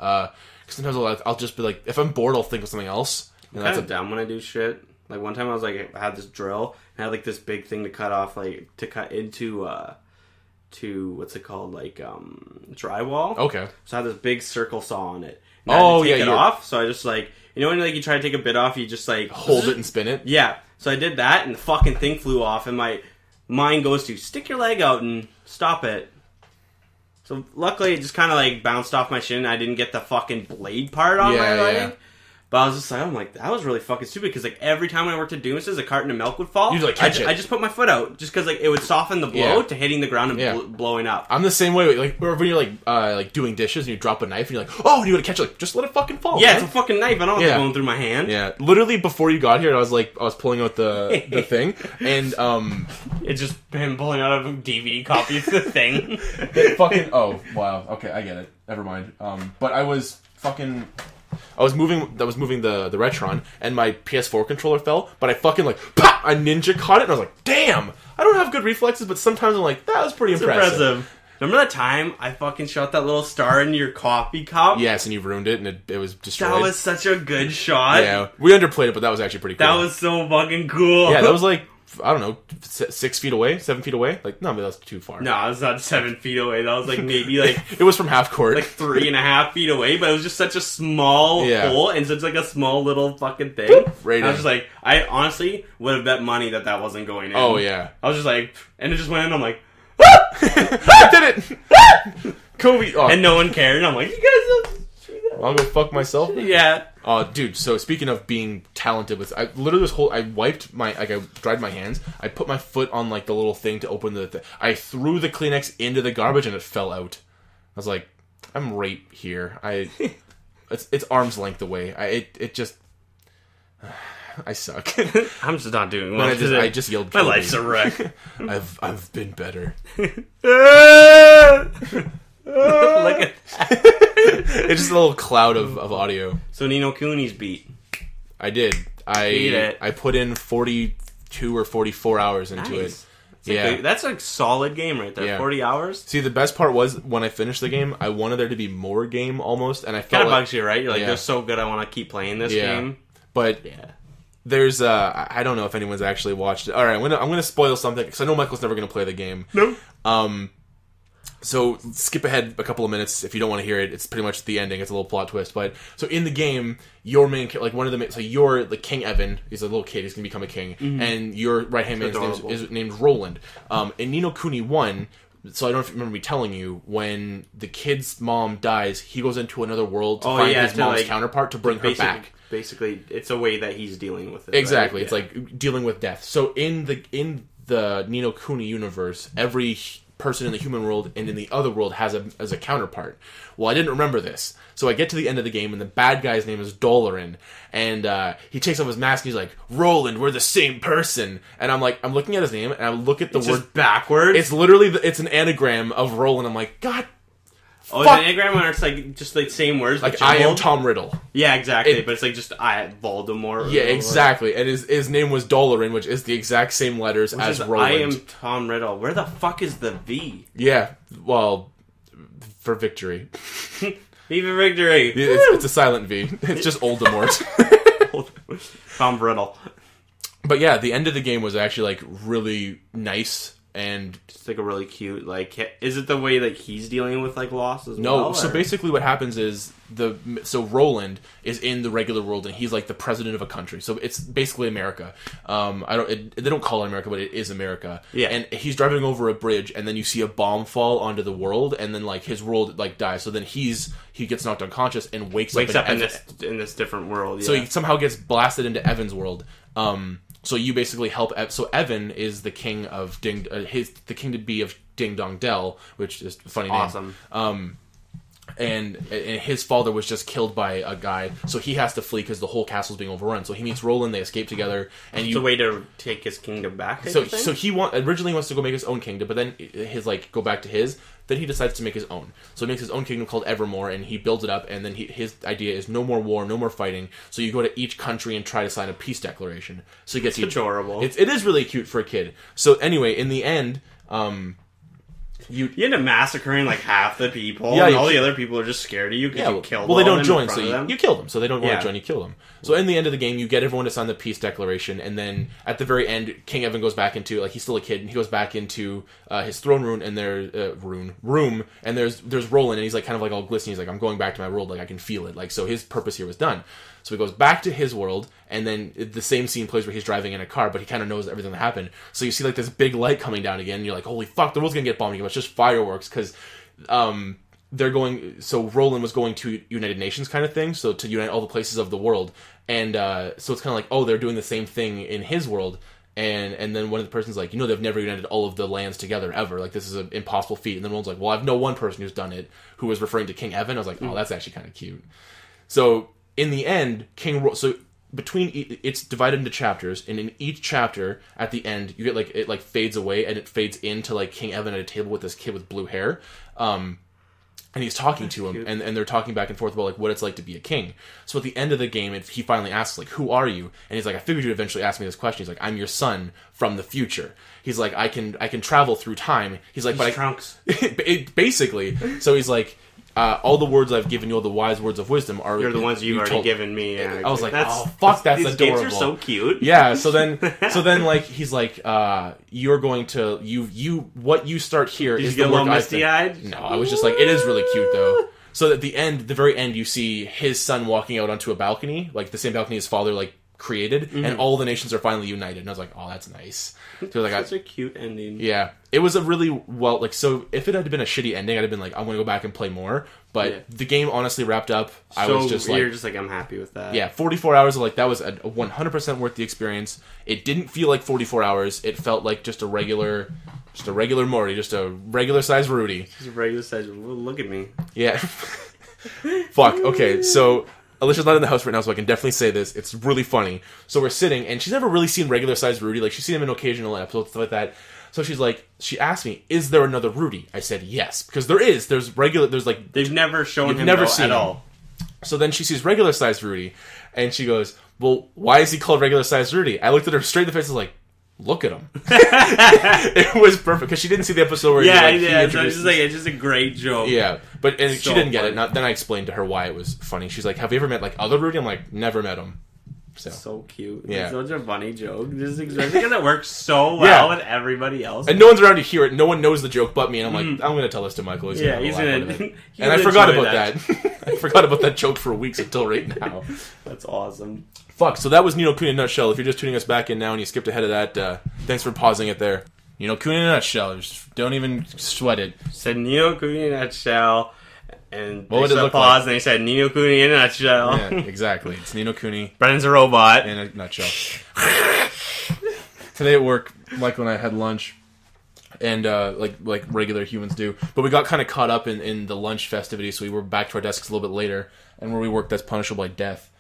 Sometimes I'll just be like, if I'm bored, I'll think of something else. I'm kind of dumb when I do shit. Like one time I was like, I had this drill and I had like this big thing to cut off, like to cut into to what's it called, like drywall. Okay. So I had this big circle saw on it. And I had to take it yeah. off. So I just like, you know when like you try to take a bit off, you just like hold it and spin it. Yeah. So I did that and the fucking thing flew off, and my mind goes to stick your leg out and stop it. So luckily it just kind of like bounced off my shin. I didn't get the fucking blade part on my leg. Yeah. But I was just like, I'm like, that was really fucking stupid, because like every time I worked at Dooms's, a carton of milk would fall. You'd like catch it. I just put my foot out just because like it would soften the blow to hitting the ground and blowing up. I'm the same way. Like when you're like doing dishes and you drop a knife and you're like, oh, and you want to catch it, like just let it fucking fall. Yeah, man. it's a fucking knife. I don't want it going through my hand. Yeah, literally before you got here, I was pulling out the thing, and it's just him pulling out a DVD copy of the thing. it fucking wow, okay, I get it. Never mind. But I was moving the Retron, and my PS4 controller fell, but I fucking like pop, I ninja caught it, and I was like, damn, I don't have good reflexes, but sometimes I'm like, that was pretty impressive. Remember that time I fucking shot that little star in your coffee cup? Yes, and you ruined it, and it was destroyed. That was such a good shot. Yeah, we underplayed it, but that was actually pretty cool. That was so fucking cool. Yeah, that was like, I don't know, 6 feet away, 7 feet away. Like, no, but that was too far. No, it was not 7 feet away. That was like maybe like it was from half court, like 3.5 feet away. But it was just such a small hole and such like a small little fucking thing. Boop, right. I was just like, I honestly would have bet money that wasn't going in. Oh yeah. I was just like, and it just went in. I'm like, I did it, Kobe, and no one cared. And I'm like, you guys. I'll go fuck myself. Yeah. Oh, dude. So speaking of being talented with, I literally I wiped my, like I dried my hands. I put my foot on like the little thing to open the. I threw the Kleenex into the garbage and it fell out. I was like, I'm right here. It's arm's length away. It just. I suck. I'm just not doing well. I just yelled. My life's a wreck. I've been better. Look at that. It's just a little cloud of audio. So Ni no Kuni's beat. I did. I put in 42 or 44 hours into it. Yeah, that's a solid game right there. Yeah. 40 hours. See, the best part was when I finished the game, I wanted there to be more game almost, and I felt kind of like, bugs you, right? You're like, they're so good, I want to keep playing this game. But there's I don't know if anyone's actually watched it. All right, I'm gonna spoil something because I know Michael's never gonna play the game. No. So skip ahead a couple of minutes if you don't want to hear it. It's pretty much the ending. It's a little plot twist. But so in the game, your main one of the so you're the King Evan. He's a little kid. He's gonna become a king, and your right hand man is named Roland. In Ni no Kuni 1. So I don't know if you remember me telling you, when the kid's mom dies, he goes into another world to find his mom's counterpart to bring her back. Basically, it's a way that he's dealing with it. Exactly, right? It's like dealing with death. So in the Ni no Kuni universe, every person in the human world and in the other world has a counterpart. Well, I didn't remember this, so I get to the end of the game and the bad guy's name is Dolarin, and he takes off his mask and he's like, Roland, we're the same person. And I'm looking at his name and I look at the word just backwards. It's literally it's an anagram of Roland. I'm like, God. Oh, it's an anagram where it's like just like same words, like I am Tom Riddle. Yeah, exactly. But it's like just Voldemort. Yeah, exactly. And his name was Dolarin, which is the exact same letters as Roland. I am Tom Riddle. Where the fuck is the V? Yeah, well, for victory. Viva victory! It's a silent V. It's just Voldemort. Tom Brittle. But yeah, the end of the game was actually like really nice and just like a really cute. Like, is it the way like he's dealing with like loss as well? No. So basically, what happens is Roland is in the regular world and he's like the president of a country. So it's basically America. They don't call it America, but it is America. Yeah. And he's driving over a bridge, and then you see a bomb fall onto the world, and then like his world like dies. So then he gets knocked unconscious and wakes up in this different world. Yeah. So he somehow gets blasted into Evan's world. So you basically help. So Evan is the king of the king to be of Ding Dong Dell, which is a funny name. Awesome. And his father was just killed by a guy, so he has to flee because the whole castle's being overrun. So he meets Roland, they escape together, and it's a way to take his kingdom back. So he originally wants to go make his own kingdom, but then go back to his. Then he decides to make his own. So he makes his own kingdom called Evermore, and he builds it up. And then his idea is no more war, no more fighting. So you go to each country and try to sign a peace declaration. So he gets adorable. It is really cute for a kid. So anyway, in the end. You end up massacring like half the people, and all the other people are just scared of you because you killed them. Well, they don't join, so you kill them. So they don't want to join, you kill them. So Yeah. in the end of the game, you get everyone to sign the peace declaration, and then at the very end, King Evan goes back into he's still a kid, and he goes back into his throne room, and room, and there's Roland, and he's like kind of like all glistening. He's like, I'm going back to my world, like I can feel it, like so his purpose here was done. So he goes back to his world, and then the same scene plays where he's driving in a car, but he kind of knows everything that happened. So you see like this big light coming down again, and you're like, holy fuck, the world's gonna get bombed again. It's just fireworks, because they're going. So Roland was going to United Nations kind of thing, so to unite all the places of the world, and so it's kind of like, oh, they're doing the same thing in his world. And then one of the person's like, they've never united all of the lands together ever. Like, this is an impossible feat. And then Roland's like, well, I've known one person who's done it, who was referring to King Evan. I was like, oh, that's actually kind of cute. So in the end, it's divided into chapters, and in each chapter, at the end, you get it fades away, and it fades into King Evan at a table with this kid with blue hair, and he's talking to him, and they're talking back and forth about what it's like to be a king. So at the end of the game, he finally asks who are you? And he's like, I figured you'd eventually ask me this question. He's like, I'm your son from the future. He's like, I can travel through time. He's like, but Trunks. Basically. So he's like, all the words I've given you, all the wise words of wisdom are... You're the ones you've already given me. Yeah. I was like, oh, fuck, that's these adorable. These games are so cute. Yeah, so then he's like, you're going to... What you start here is the work I've... Did you get a little misty-eyed? No, I was just like, it is really cute, though. So at the very end, you see his son walking out onto a balcony, the same balcony his father, created, and all the nations are finally united. And I was like, oh, that's nice. So Such a cute ending. Yeah. It was a really so if it had been a shitty ending, I'd have been like, I'm going to go back and play more. But the game honestly wrapped up. I was just you're just like, I'm happy with that. Yeah, 44 hours of that was a 100% worth the experience. It didn't feel like 44 hours. It felt like just a regular Morty, just a regular size Rudy. Just a regular size. Well, look at me. Yeah. Fuck. Okay, so Alicia's not in the house right now, so I can definitely say this. It's really funny. So we're sitting, and she's never really seen regular size Rudy. She's seen him in occasional episodes, stuff like that. So she asked me, is there another Rudy? I said yes, because there is. They've never shown him at all. So then she sees regular size Rudy, and she goes, well, why is he called regular size Rudy? I looked at her straight in the face and was like, look at him. It was perfect, because she didn't see the episode where it's just a great joke. Yeah, she didn't get it. Then I explained to her why it was funny. She's like, have you ever met other Rudy? I'm like, never met him. So cute. Yeah. It's such a funny joke. Just especially because it works so well with everybody else. And no one's around to hear it. No one knows the joke but me. And I'm like, I'm going to tell this to Michael. He's going to And I forgot about that. I forgot about that joke for weeks until right now. That's awesome. Fuck, so that was Ni no Kuni in a nutshell. If you're just tuning us back in now and you skipped ahead of that, thanks for pausing it there. Ni no Kuni in a nutshell. Just don't even sweat it. Said Ni no Kuni in a nutshell. And what would it look pause, like? And they said, Ni no Kuni in a nutshell. Yeah, exactly. It's Ni no Kuni. Brennan's a robot. In a nutshell. Today at work, Michael and I had lunch. And, like regular humans do. But we got kind of caught up in the lunch festivities, so we were back to our desks a little bit later. And where we work, that's punishable by death.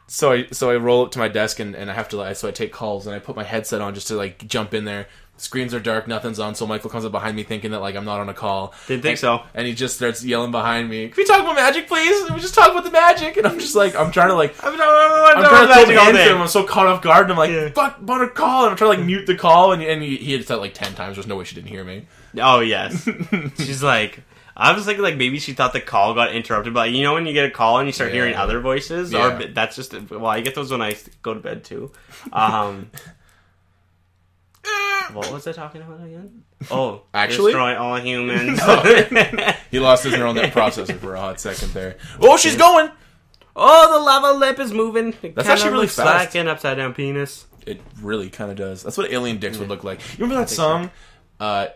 So I roll up to my desk, and I have to, so I take calls, and I put my headset on just to, jump in there. Screens are dark, nothing's on, so Michael comes up behind me thinking that, I'm not on a call. Didn't think so. And he just starts yelling behind me, can we talk about magic, please? Can we just talk about the magic? And I'm just I'm trying to, I'm trying to throw the answer, and I'm so caught off guard, and I'm fuck, I'm on a call, and I'm trying to, mute the call, and he had said, 10 times, there's no way she didn't hear me. Oh, yes. She's like, I was thinking, like, maybe she thought the call got interrupted. But, like, you know when you get a call and you start hearing other voices? Yeah. Or that's just... Well, I get those when I go to bed, too. What was I talking about again? Oh, actually? Destroy all humans. He lost his neural net processor for a hot second there. Oh, she's going! Oh, the lava lip is moving. That's actually really fast. Like an upside-down penis. It really kind of does. That's what alien dicks would look like. You remember that song,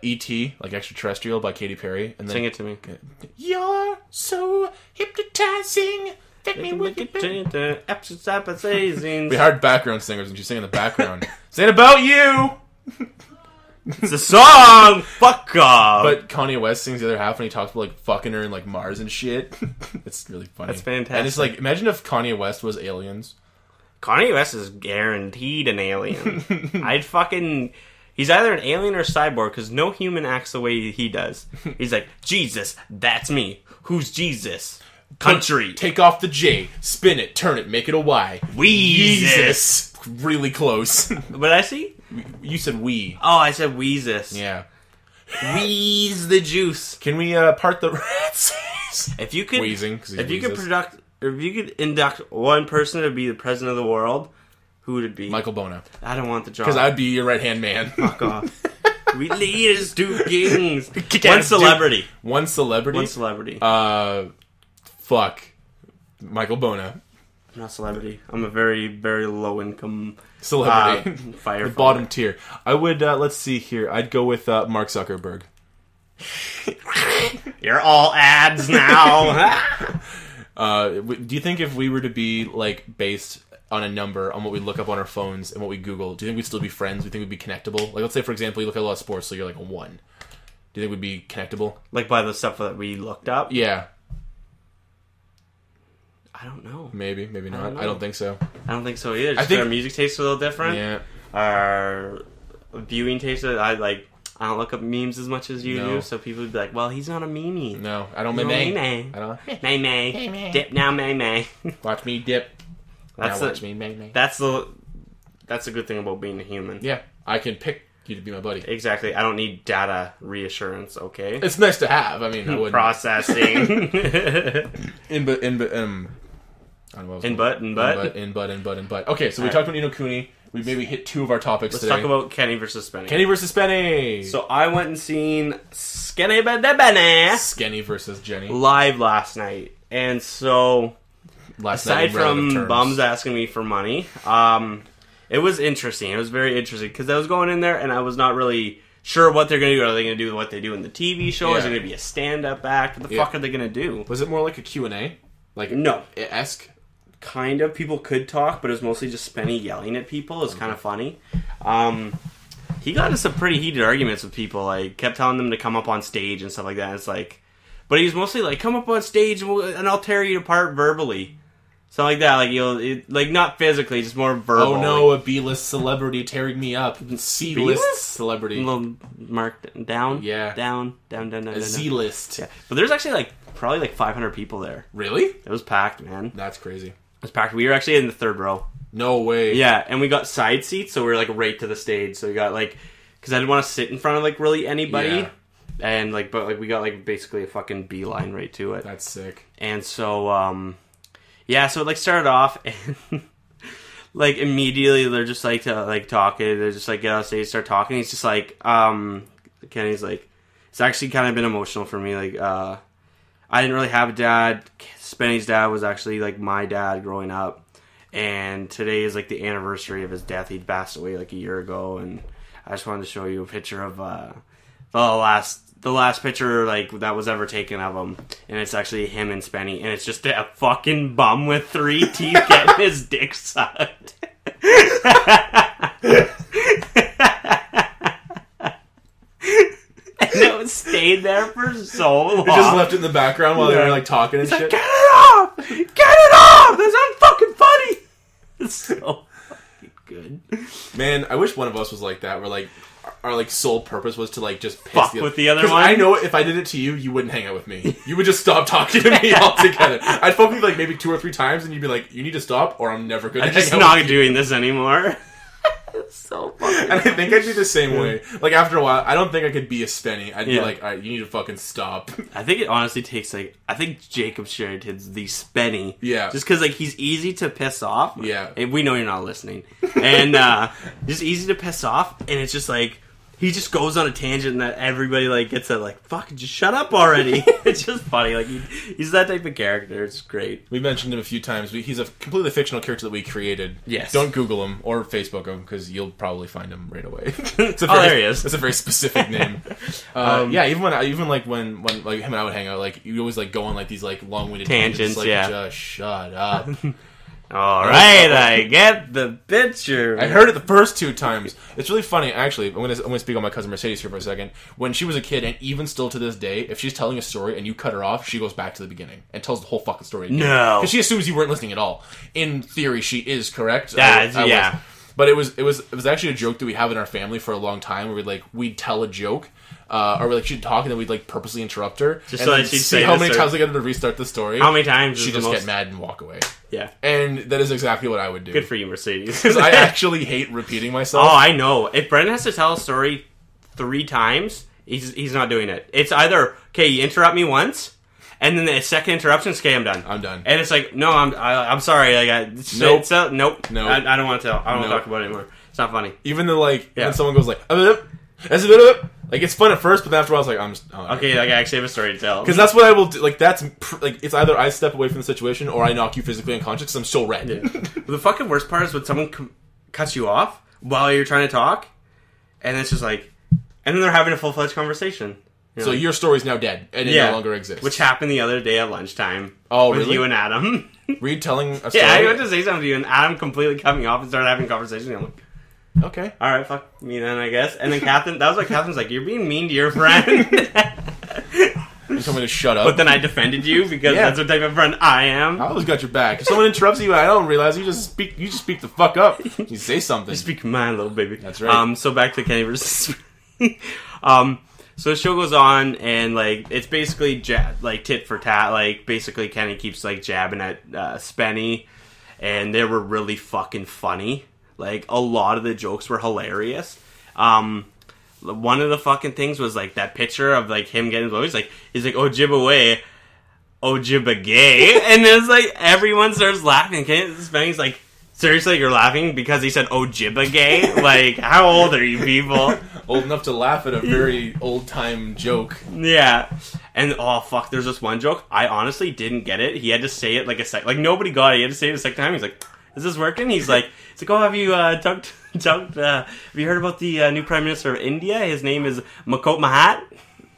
E.T., like Extraterrestrial by Katy Perry? And then, sing it to me. You're so hypnotizing. We hired background singers and she's singing in the background. Saying about you! It's a song! Fuck off! But Kanye West sings the other half and he talks about like fucking her and like Mars and shit. It's really funny. That's fantastic. And it's like, imagine if Kanye West was aliens. Kanye West is guaranteed an alien. He's either an alien or a cyborg because no human acts the way he does. He's like, Jesus, that's me. Who's Jesus? Country. Take off the J, spin it, turn it, make it a Y. Weezus. Really close. What I see? You said we. Oh, I said Weezus. Yeah. Wheeze the juice. Can we part the rats? If you could, wheezing, if you could induct one person to be the president of the world, who would it be? Michael Bona. I don't want the job. Because I'd be your right-hand man. Fuck off. We leaders do kings. One celebrity. One celebrity? One celebrity. Fuck. Michael Bona. I'm not a celebrity. I'm a very, very low-income celebrity. Firefighter. The bottom tier. I would, let's see here. I'd go with Mark Zuckerberg. You're all ads now. Do you think if we were to be, like, based on a number, on what we look up on our phones and what we Google, do you think we'd still be friends? Do you think we'd be connectable? Like, let's say, for example, you look at a lot of sports, so you're like a 1. Do you think we'd be connectable? Like, by the stuff that we looked up? Yeah. I don't know. Maybe not. I don't think so. I don't think so either. Just I think our music tastes a little different. Yeah. Our viewing taste, I don't look up memes as much as you do, so people would be like, well, he's not a meme. No, I don't meme. I don't. Meme. Dip now, meme. Watch me dip. Watch me meme. That's the good thing about being a human. Yeah. I can pick you to be my buddy. Exactly. I don't need data reassurance, okay? It's nice to have. I mean, I wouldn't. Processing. In butt. Okay, so we talked about Ni no Kuni. We maybe hit 2 of our topics today. Let's talk about Kenny versus Spenny. Kenny versus Spenny! So I went and seen Skenny versus Jenny live last night. And so, aside from bums asking me for money, it was interesting. It was very interesting because I was going in there and I was not really sure what they're going to do. Are they going to do what they do in the TV show? Yeah. Is it going to be a stand-up act? What the fuck are they going to do? Was it more like a Q&A? Like no. Esque? Kind of. People could talk, but it was mostly just Spenny yelling at people. It was kind of funny. He got into some pretty heated arguments with people. Like, kept telling them to come up on stage and stuff like that. And it's like, but he was mostly like, come up on stage and I'll tear you apart verbally. Something like that. Like, not physically, just more verbal. Oh no, a B-list celebrity tearing me up. C-list celebrity. A little marked down? Yeah. Down. A Z-list. Yeah. But there's actually probably 500 people there. Really? It was packed, man. That's crazy. It was packed. We were actually in the 3rd row. No way. Yeah, and we got side seats, so we were right to the stage. So we got because I didn't want to sit in front of really anybody. Yeah. And but we got basically a fucking beeline right to it. That's sick. And so yeah, so it started off and immediately they're just talking. They're just get on stage, start talking. He's just Kenny's it's actually kind of been emotional for me. I didn't really have a dad. Spenny's dad was actually my dad growing up, and today is the anniversary of his death. He'd passed away a year ago, and I just wanted to show you a picture of the last picture that was ever taken of him, and it's actually him and Spenny, and it's just a fucking bum with 3 teeth getting his dick sucked. And it stayed there for so long. It just left in the background while they were talking and shit. Get it off! Get it off! This is fucking funny! It's so fucking good. Man, I wish one of us was like that, where our sole purpose was to just piss fuck with the other one. I know if I did it to you, you wouldn't hang out with me. You would just stop talking to me altogether. I'd fuck with you maybe 2 or 3 times, and you'd be like, "You need to stop, or I'm never going to." I'm just not doing this anymore. It's so funny. And I think I'd be the same way. Like, after a while, I don't think I could be a Spenny. I'd be like, alright, you need to fucking stop. I think it honestly takes, like, I think Jacob Sherrington's the Spenny. Yeah. Just because, like, he's easy to piss off. Yeah. And we know you're not listening. And, just easy to piss off, and it's just, like, he just goes on a tangent that everybody, like, gets at, like, fucking just shut up already. It's just funny. Like, he's that type of character. It's great. We mentioned him a few times. He's a completely fictional character that we created. Yes. Don't Google him or Facebook him, because you'll probably find him right away. There he is. It's a very specific name. Yeah, even when like him and I would hang out, like, you always, like, go on, like, these, like, long-winded tangents, like, yeah. Just shut up. Alright, I get the picture. I heard it the first 2 times. It's really funny, actually. I'm gonna speak on my cousin Mercedes here for a second. When she was a kid, and even still to this day, if she's telling a story and you cut her off, she goes back to the beginning and tells the whole fucking story again. No. Because she assumes you weren't listening at all. In theory, she is correct. Yeah. But it was actually a joke that we have in our family for a long time, where we'd tell a joke, or like she'd talk and then we'd like purposely interrupt her, just and so then that she'd see say how many times I get her to restart the story. How many times she'd just get mad and walk away. Yeah, and that is exactly what I would do. Good for you, Mercedes. Because I actually hate repeating myself. Oh, I know. If Brendan has to tell a story 3 times, he's not doing it. It's either okay, you interrupt me once. And then the second interruption, okay, I'm done. And it's like, no, I'm sorry. Like, nope. I don't want to tell. I don't want to talk about it anymore. It's not funny. Even though, like, when someone goes like, like, it's fun at first, but after a while, I was like, okay, like, I actually have a story to tell. Because that's what I will do. Like, it's either I step away from the situation or I knock you physically unconscious because I'm so red. Yeah. The fucking worst part is when someone cuts you off while you're trying to talk, and it's just like, and then they're having a full-fledged conversation. So your story's now dead, and it no longer exists. Which happened the other day at lunchtime. Oh, with really? you and Adam. Reed telling a story? Yeah, I went to say something to you, and Adam completely cut me off and started having a conversation. I'm like, okay. Alright, fuck me then, I guess. And then Catherine, that was like, Catherine's like, you're being mean to your friend. You told me to shut up. But then I defended you, because that's what type of friend I am. I always got your back. If someone interrupts you, I don't realize you just speak the fuck up. You say something. You speak my little baby. That's right. So back to Kenny versus so the show goes on, and, like, it's basically, like, tit for tat. Like, basically Kenny keeps, like, jabbing at Spenny, and they were really fucking funny. Like, a lot of the jokes were hilarious. One of the fucking things was, like, that picture of, like, him getting blow. He's like, oh, jib away. Oh, jibba gay. And it's like, everyone starts laughing. Spenny's like, seriously, you're laughing because he said, oh, jibba gay? Like, how old are you people? Old enough to laugh at a very old-time joke. Yeah. And, oh, fuck, there's this one joke. I honestly didn't get it. He had to say it like a second. Like, nobody got it. He had to say it a second time. He's like, is this working? He's like, oh, have you have you heard about the new Prime Minister of India? His name is Makot Mahat.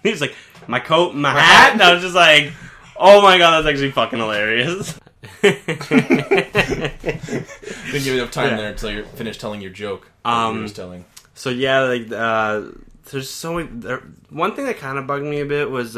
He's like, Makot Mahat? And I was just like, oh my god, that's actually fucking hilarious. Didn't give you enough time there until you're finished telling your joke. You was telling. So yeah, like there's so many. One thing that kind of bugged me a bit was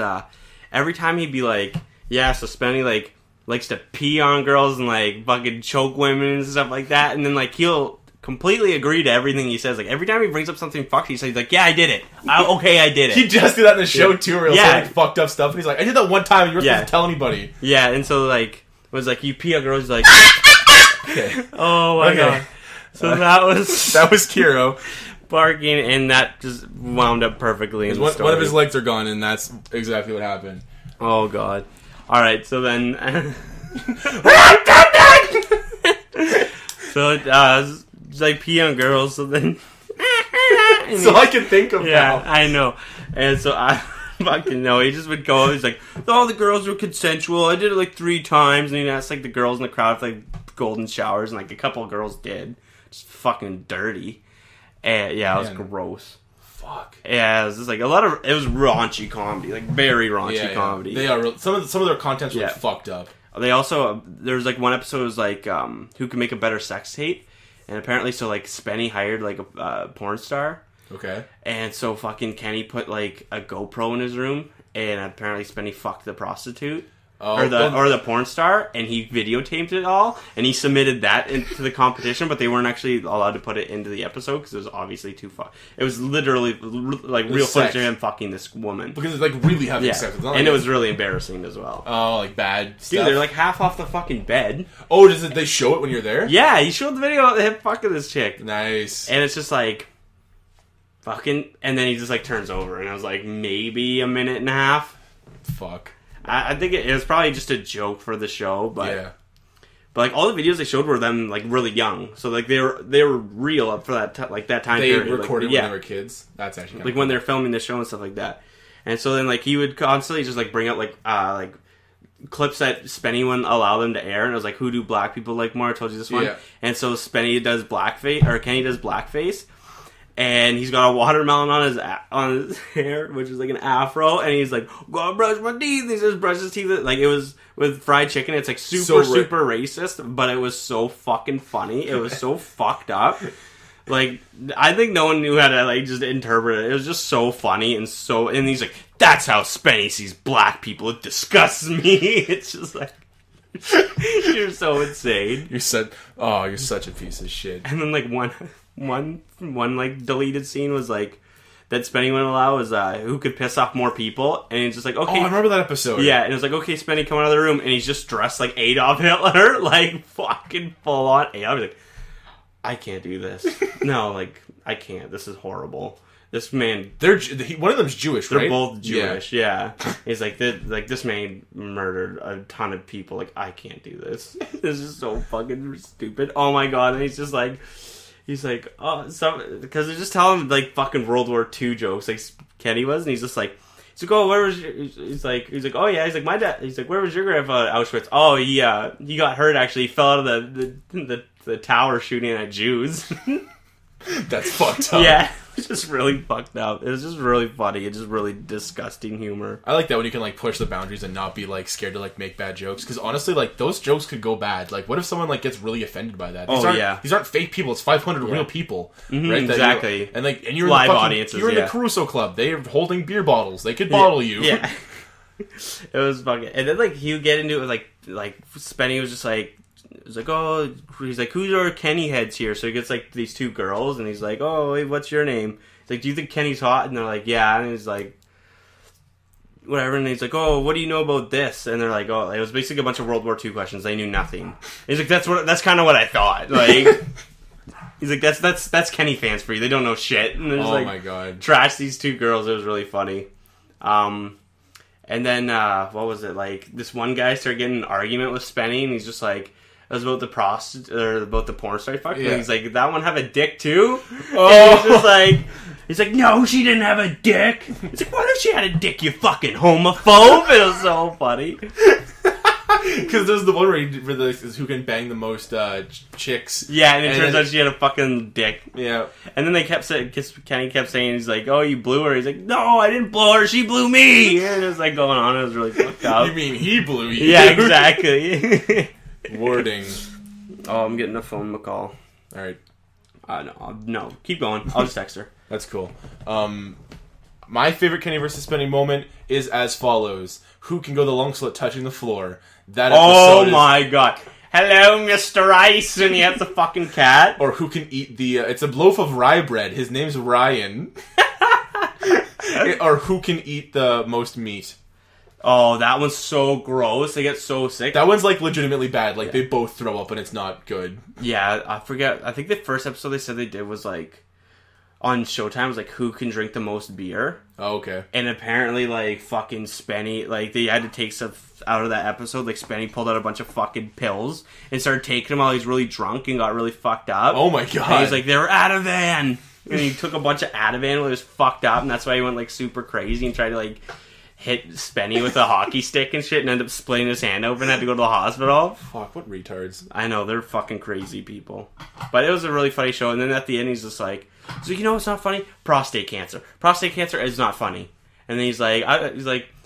every time he'd be like, "Yeah, so Spenny like likes to pee on girls and like fucking choke women and stuff like that," and then like he'll completely agree to everything he says. Like every time he brings up something fucked, he's like, "Yeah, I did it. I did it." He just did that in the show too, where he'll say like, fucked up stuff, and he's like, "I did that one time, and you weren't supposed to tell anybody." Yeah, and so like it was like you pee on girls, he's like, "Okay, oh my god." So that was Kiro barking, and that just wound up perfectly in the story. One of his legs are gone, and that's exactly what happened. Oh god! All right, so then, so it's like pee on girls. So then, so I can think of yeah, now. I know, and so I fucking know. He just would go. He's like, all the girls were consensual. I did it like 3 times, and he asked like the girls in the crowd for like golden showers, and like a couple of girls did. Just fucking dirty. And yeah, it was gross. Fuck. Yeah, it was just like it was raunchy comedy, like very raunchy comedy. They are some of their content's really fucked up. They also there's like one episode was like who can make a better sex tape, and apparently so like Spenny hired like a porn star. Okay. And so fucking Kenny put like a GoPro in his room, and apparently Spenny fucked the prostitute. or the porn star, and he videotaped it all, and he submitted that into the competition, but they weren't actually allowed to put it into the episode because it was obviously too far. It was literally like real footage of him fucking this woman because it's like really having sex, and like it was really embarrassing as well. Oh, like bad stuff. Dude, they're like half off the fucking bed. Oh, they show it when you're there? Yeah, he showed the video of him fucking this chick. Nice. And it's just like fucking, and then he just like turns over, and I was like maybe a minute and a half. Fuck. I think it was probably just a joke for the show, but yeah. But like all the videos they showed were them like really young, so like they were real up for that that time period. They recorded when they were kids. That's actually like when they're filming the show and stuff like that. And so then like he would constantly just like bring up like clips that Spenny wouldn't allow them to air, and it was like, who do black people like more? I told you this one. Yeah. And so Spenny does blackface, or Kenny does blackface. And he's got a watermelon on his hair, which is like an afro, and he's like, "Go brush my teeth." He just brushes his teeth. Like it was with fried chicken. It's like super racist, but it was so fucking funny. It was so fucked up. Like I think no one knew how to like just interpret it. It was just so funny and he's like, "That's how Spenny sees black people. It disgusts me." It's just like you're so insane. You're such a piece of shit. And then like one like deleted scene was like that Spenny wouldn't allow was who could piss off more people, and it's just like, okay, I remember that episode. Yeah, and it was like, okay, Spenny, come out of the room, and he's just dressed like Adolf Hitler, like fucking full on Adolf. Like, I can't do this. No, like I can't. This is horrible. This man, one of them's Jewish, right? They're both Jewish. Yeah. He's like this man murdered a ton of people. Like I can't do this. This is so fucking stupid. Oh my god! And he's like, oh, because they're just telling him like fucking World War II jokes, like Kenny was, and he's like, oh, where was your? He's like, oh yeah, he's like, my dad. He's like, where was your grandpa at Auschwitz? Oh, he got hurt actually. He fell out of the tower shooting at Jews. That's fucked up. Yeah. It's just really fucked up. It was just really funny. It's just really disgusting humor. I like that when you can like push the boundaries and not be like scared to like make bad jokes. Because honestly, like those jokes could go bad. Like, what if someone like gets really offended by that? These aren't fake people. It's 500 real people, right? Exactly. And you're live in the audiences. You're in the Caruso Club. They're holding beer bottles. They could bottle you. Yeah. It was fucking. And then like he would get into it with like Spenny was just like. He's like, oh, he's like, who's our Kenny heads here? So he gets like these two girls, and he's like, oh, hey, what's your name? He's like, do you think Kenny's hot? And they're like, yeah. And he's like, whatever. And he's like, oh, what do you know about this? And they're like, oh, it was basically a bunch of World War II questions. They knew nothing. And he's like, that's kind of what I thought. Like, he's like, that's Kenny fans for you. They don't know shit. And they're just my god, trash these two girls. It was really funny. And then what was it? Like this one guy started getting an argument with Spenny, and he's just like. It was about the prostitute or about the porn star fuck. Yeah. He's like, did that one have a dick too? Oh, and he's like, no, she didn't have a dick. He's like, what if she had a dick? You fucking homophobe. It was so funny. Because there's the one where who can bang the most chicks. Yeah, and it turns out she had a fucking dick. Yeah, and then Kenny kept saying, he's like, oh, you blew her. He's like, no, I didn't blow her. She blew me. And it was like going on. It was really fucked up. You mean he blew you? Yeah, exactly. Wording. Oh, I'm getting a phone call. All right. No, keep going. I'll just text her. That's cool. My favorite Kenny versus Spenny moment is as follows: who can go the longest without touching the floor? That episode. Oh my god! Hello, Mr. Ice, and he has the fucking cat. Or who can eat the? It's a loaf of rye bread. His name's Ryan. Or who can eat the most meat? Oh, that one's so gross. They get so sick. That one's like legitimately bad. Like they both throw up and it's not good. Yeah, I forget. I think the first episode they said they did was like on Showtime was like who can drink the most beer. Oh, okay. And apparently like fucking Spenny, like they had to take stuff out of that episode. Like Spenny pulled out a bunch of fucking pills and started taking them while he's really drunk and got really fucked up. Oh my god. And he's like, they were Ativan. And he took a bunch of Ativan while he was fucked up, and that's why he went like super crazy and tried to like hit Spenny with a hockey stick and shit and ended up splitting his hand open and had to go to the hospital. Fuck, what retards. I know, they're fucking crazy people. But it was a really funny show, and then at the end he's just like, so you know what's not funny? Prostate cancer. Prostate cancer is not funny. And then he's like,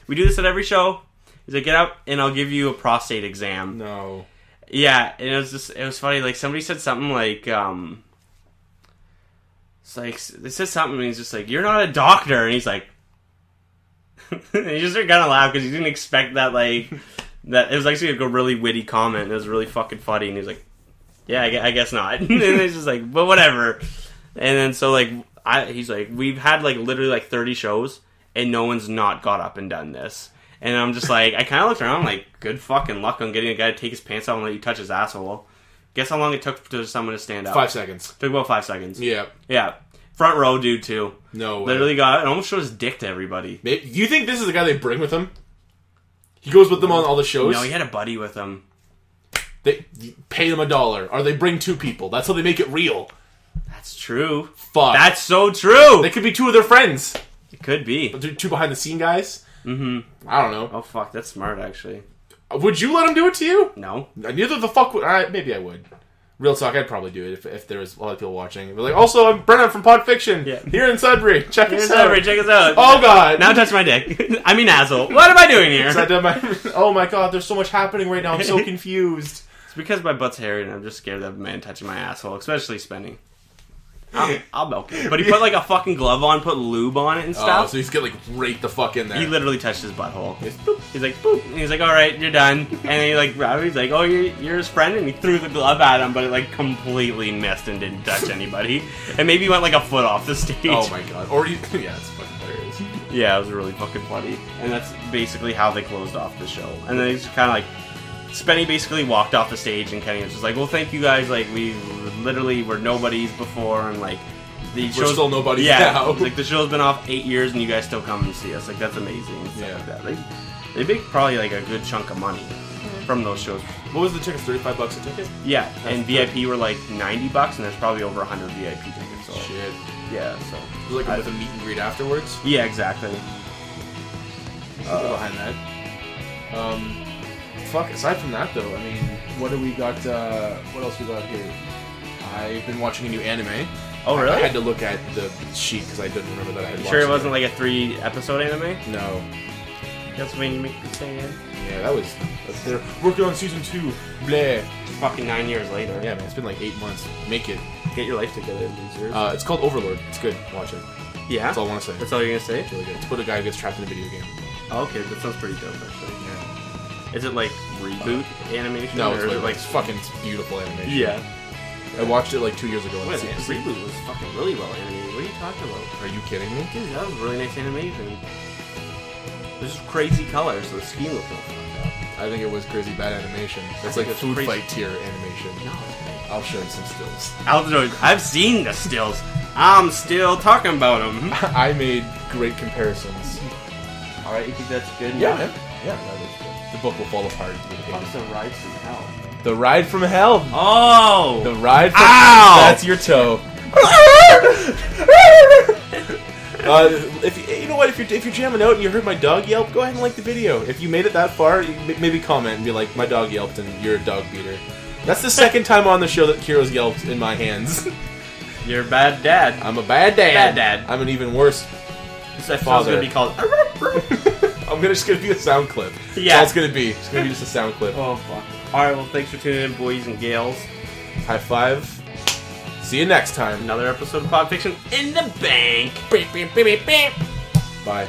we do this at every show. He's like, get out and I'll give you a prostate exam. No. Yeah, and it was funny, like somebody said something like, it's like, they said something and he's just like, you're not a doctor, and he's like, and he just started kind of laugh because he didn't expect that, like, That it was actually like a really witty comment. It was really fucking funny, and he was like, "Yeah, I guess not." And it's just like, "But whatever." And then so like he's like, "We've had like literally like 30 shows, and no one's not got up and done this." And I'm just like, I kind of looked around, I'm like, good fucking luck on getting a guy to take his pants off and let you touch his asshole. Guess how long it took for someone to stand up? 5 seconds. Took about 5 seconds. Yeah. Yeah. Front row dude too. No way. Literally got it. Almost showed his dick to everybody. You think this is the guy they bring with him? He goes with them on all the shows? No, he had a buddy with him. They pay them $1, or they bring 2 people. That's how they make it real. That's true. Fuck. That's so true. They could be 2 of their friends. It could be. But 2 behind the scene guys. Mm-hmm. I don't know. Oh fuck, that's smart actually. Would you let him do it to you? No. Neither the fuck would I. Maybe I would. Real talk, I'd probably do it if there was a lot of people watching. But like, also, I'm Brennan from Pod Fiction. Yeah. Here in Sudbury. Check us out. Check us out. Oh god. Now touch my dick. I mean asshole. What am I doing here? Oh my god, there's so much happening right now. I'm so confused. It's because my butt's hairy and I'm just scared of a man touching my asshole, especially Spenny. I'll milk it. But he put like a fucking glove on, put lube on it and stuff. Oh, so he's gonna like rake the fuck in there. He literally touched his butthole. He's like, boop. And he's like, alright, you're done. And then he like, he's like, oh, you're his friend? And he threw the glove at him, but it like completely missed and didn't touch anybody. And maybe he went like a foot off the stage. Oh my god. Or yeah, it's fucking hilarious. Yeah, it was really fucking funny. And that's basically how they closed off the show. And then he's kind of like, Spenny basically walked off the stage and Kenny was just like, well, thank you guys, like, we literally were nobodies before, and like, we're still nobodies now. Like, the show's been off 8 years and you guys still come and see us. Like, that's amazing. And stuff like that. They make probably like a good chunk of money from those shows. What was the ticket? $35 a ticket? Yeah, and VIP were like $90, and there's probably over 100 VIP tickets. So. Shit. Yeah, so. It was like with a meet and greet afterwards? Yeah, exactly. Behind that. Fuck, aside from that though, I mean, what do we got, what else we got here? I've been watching a new anime. Oh, really? I had to look at the sheet because I didn't remember that I had watched sure it wasn't like a 3-episode anime? No. That's when you make me say it. Yeah, they're working on season 2. Bleh. Fucking 9 years later. Yeah, man, it's been like 8 months. Make it. Get your life together, losers. It's called Overlord. It's good. Watch it. Yeah? That's all I want to say. That's all you're going to say? It's really good. It's about a guy who gets trapped in a video game. Oh, okay, that sounds pretty dope, actually. Yeah. Is it like reboot animation? No, or it's like fucking beautiful animation. Yeah. I watched it like 2 years ago. Wait, reboot was fucking really well animated. What are you talking about? Are you kidding me? Dude, that was really nice animation. There's just crazy colors, so the scheme looked all fucked up. I think it was crazy bad animation. That's like food fight tier animation. No, I'll show you some stills. I've seen the stills. I'm still talking about them. I made great comparisons. Alright, you think that's good? Yeah, man. Yeah, that is good. The book will fall apart. What's the ride from hell? The ride from hell. Oh! The ride from Ow! That's your toe. If you know what, if you're jamming out and you heard my dog yelp, go ahead and like the video. If you made it that far, maybe comment and be like, my dog yelped and you're a dog beater. That's the second time on the show that Kiro's yelped in my hands. You're a bad dad. I'm a bad dad. Bad dad. I'm an even worse This episode's gonna be called. I'm just gonna be a sound clip. Yeah. That's all it's gonna be. It's gonna be just a sound clip. Oh fuck. Alright, well thanks for tuning in, boys and gals. High five. See you next time. Another episode of Pod Fiction in the bank. Bye.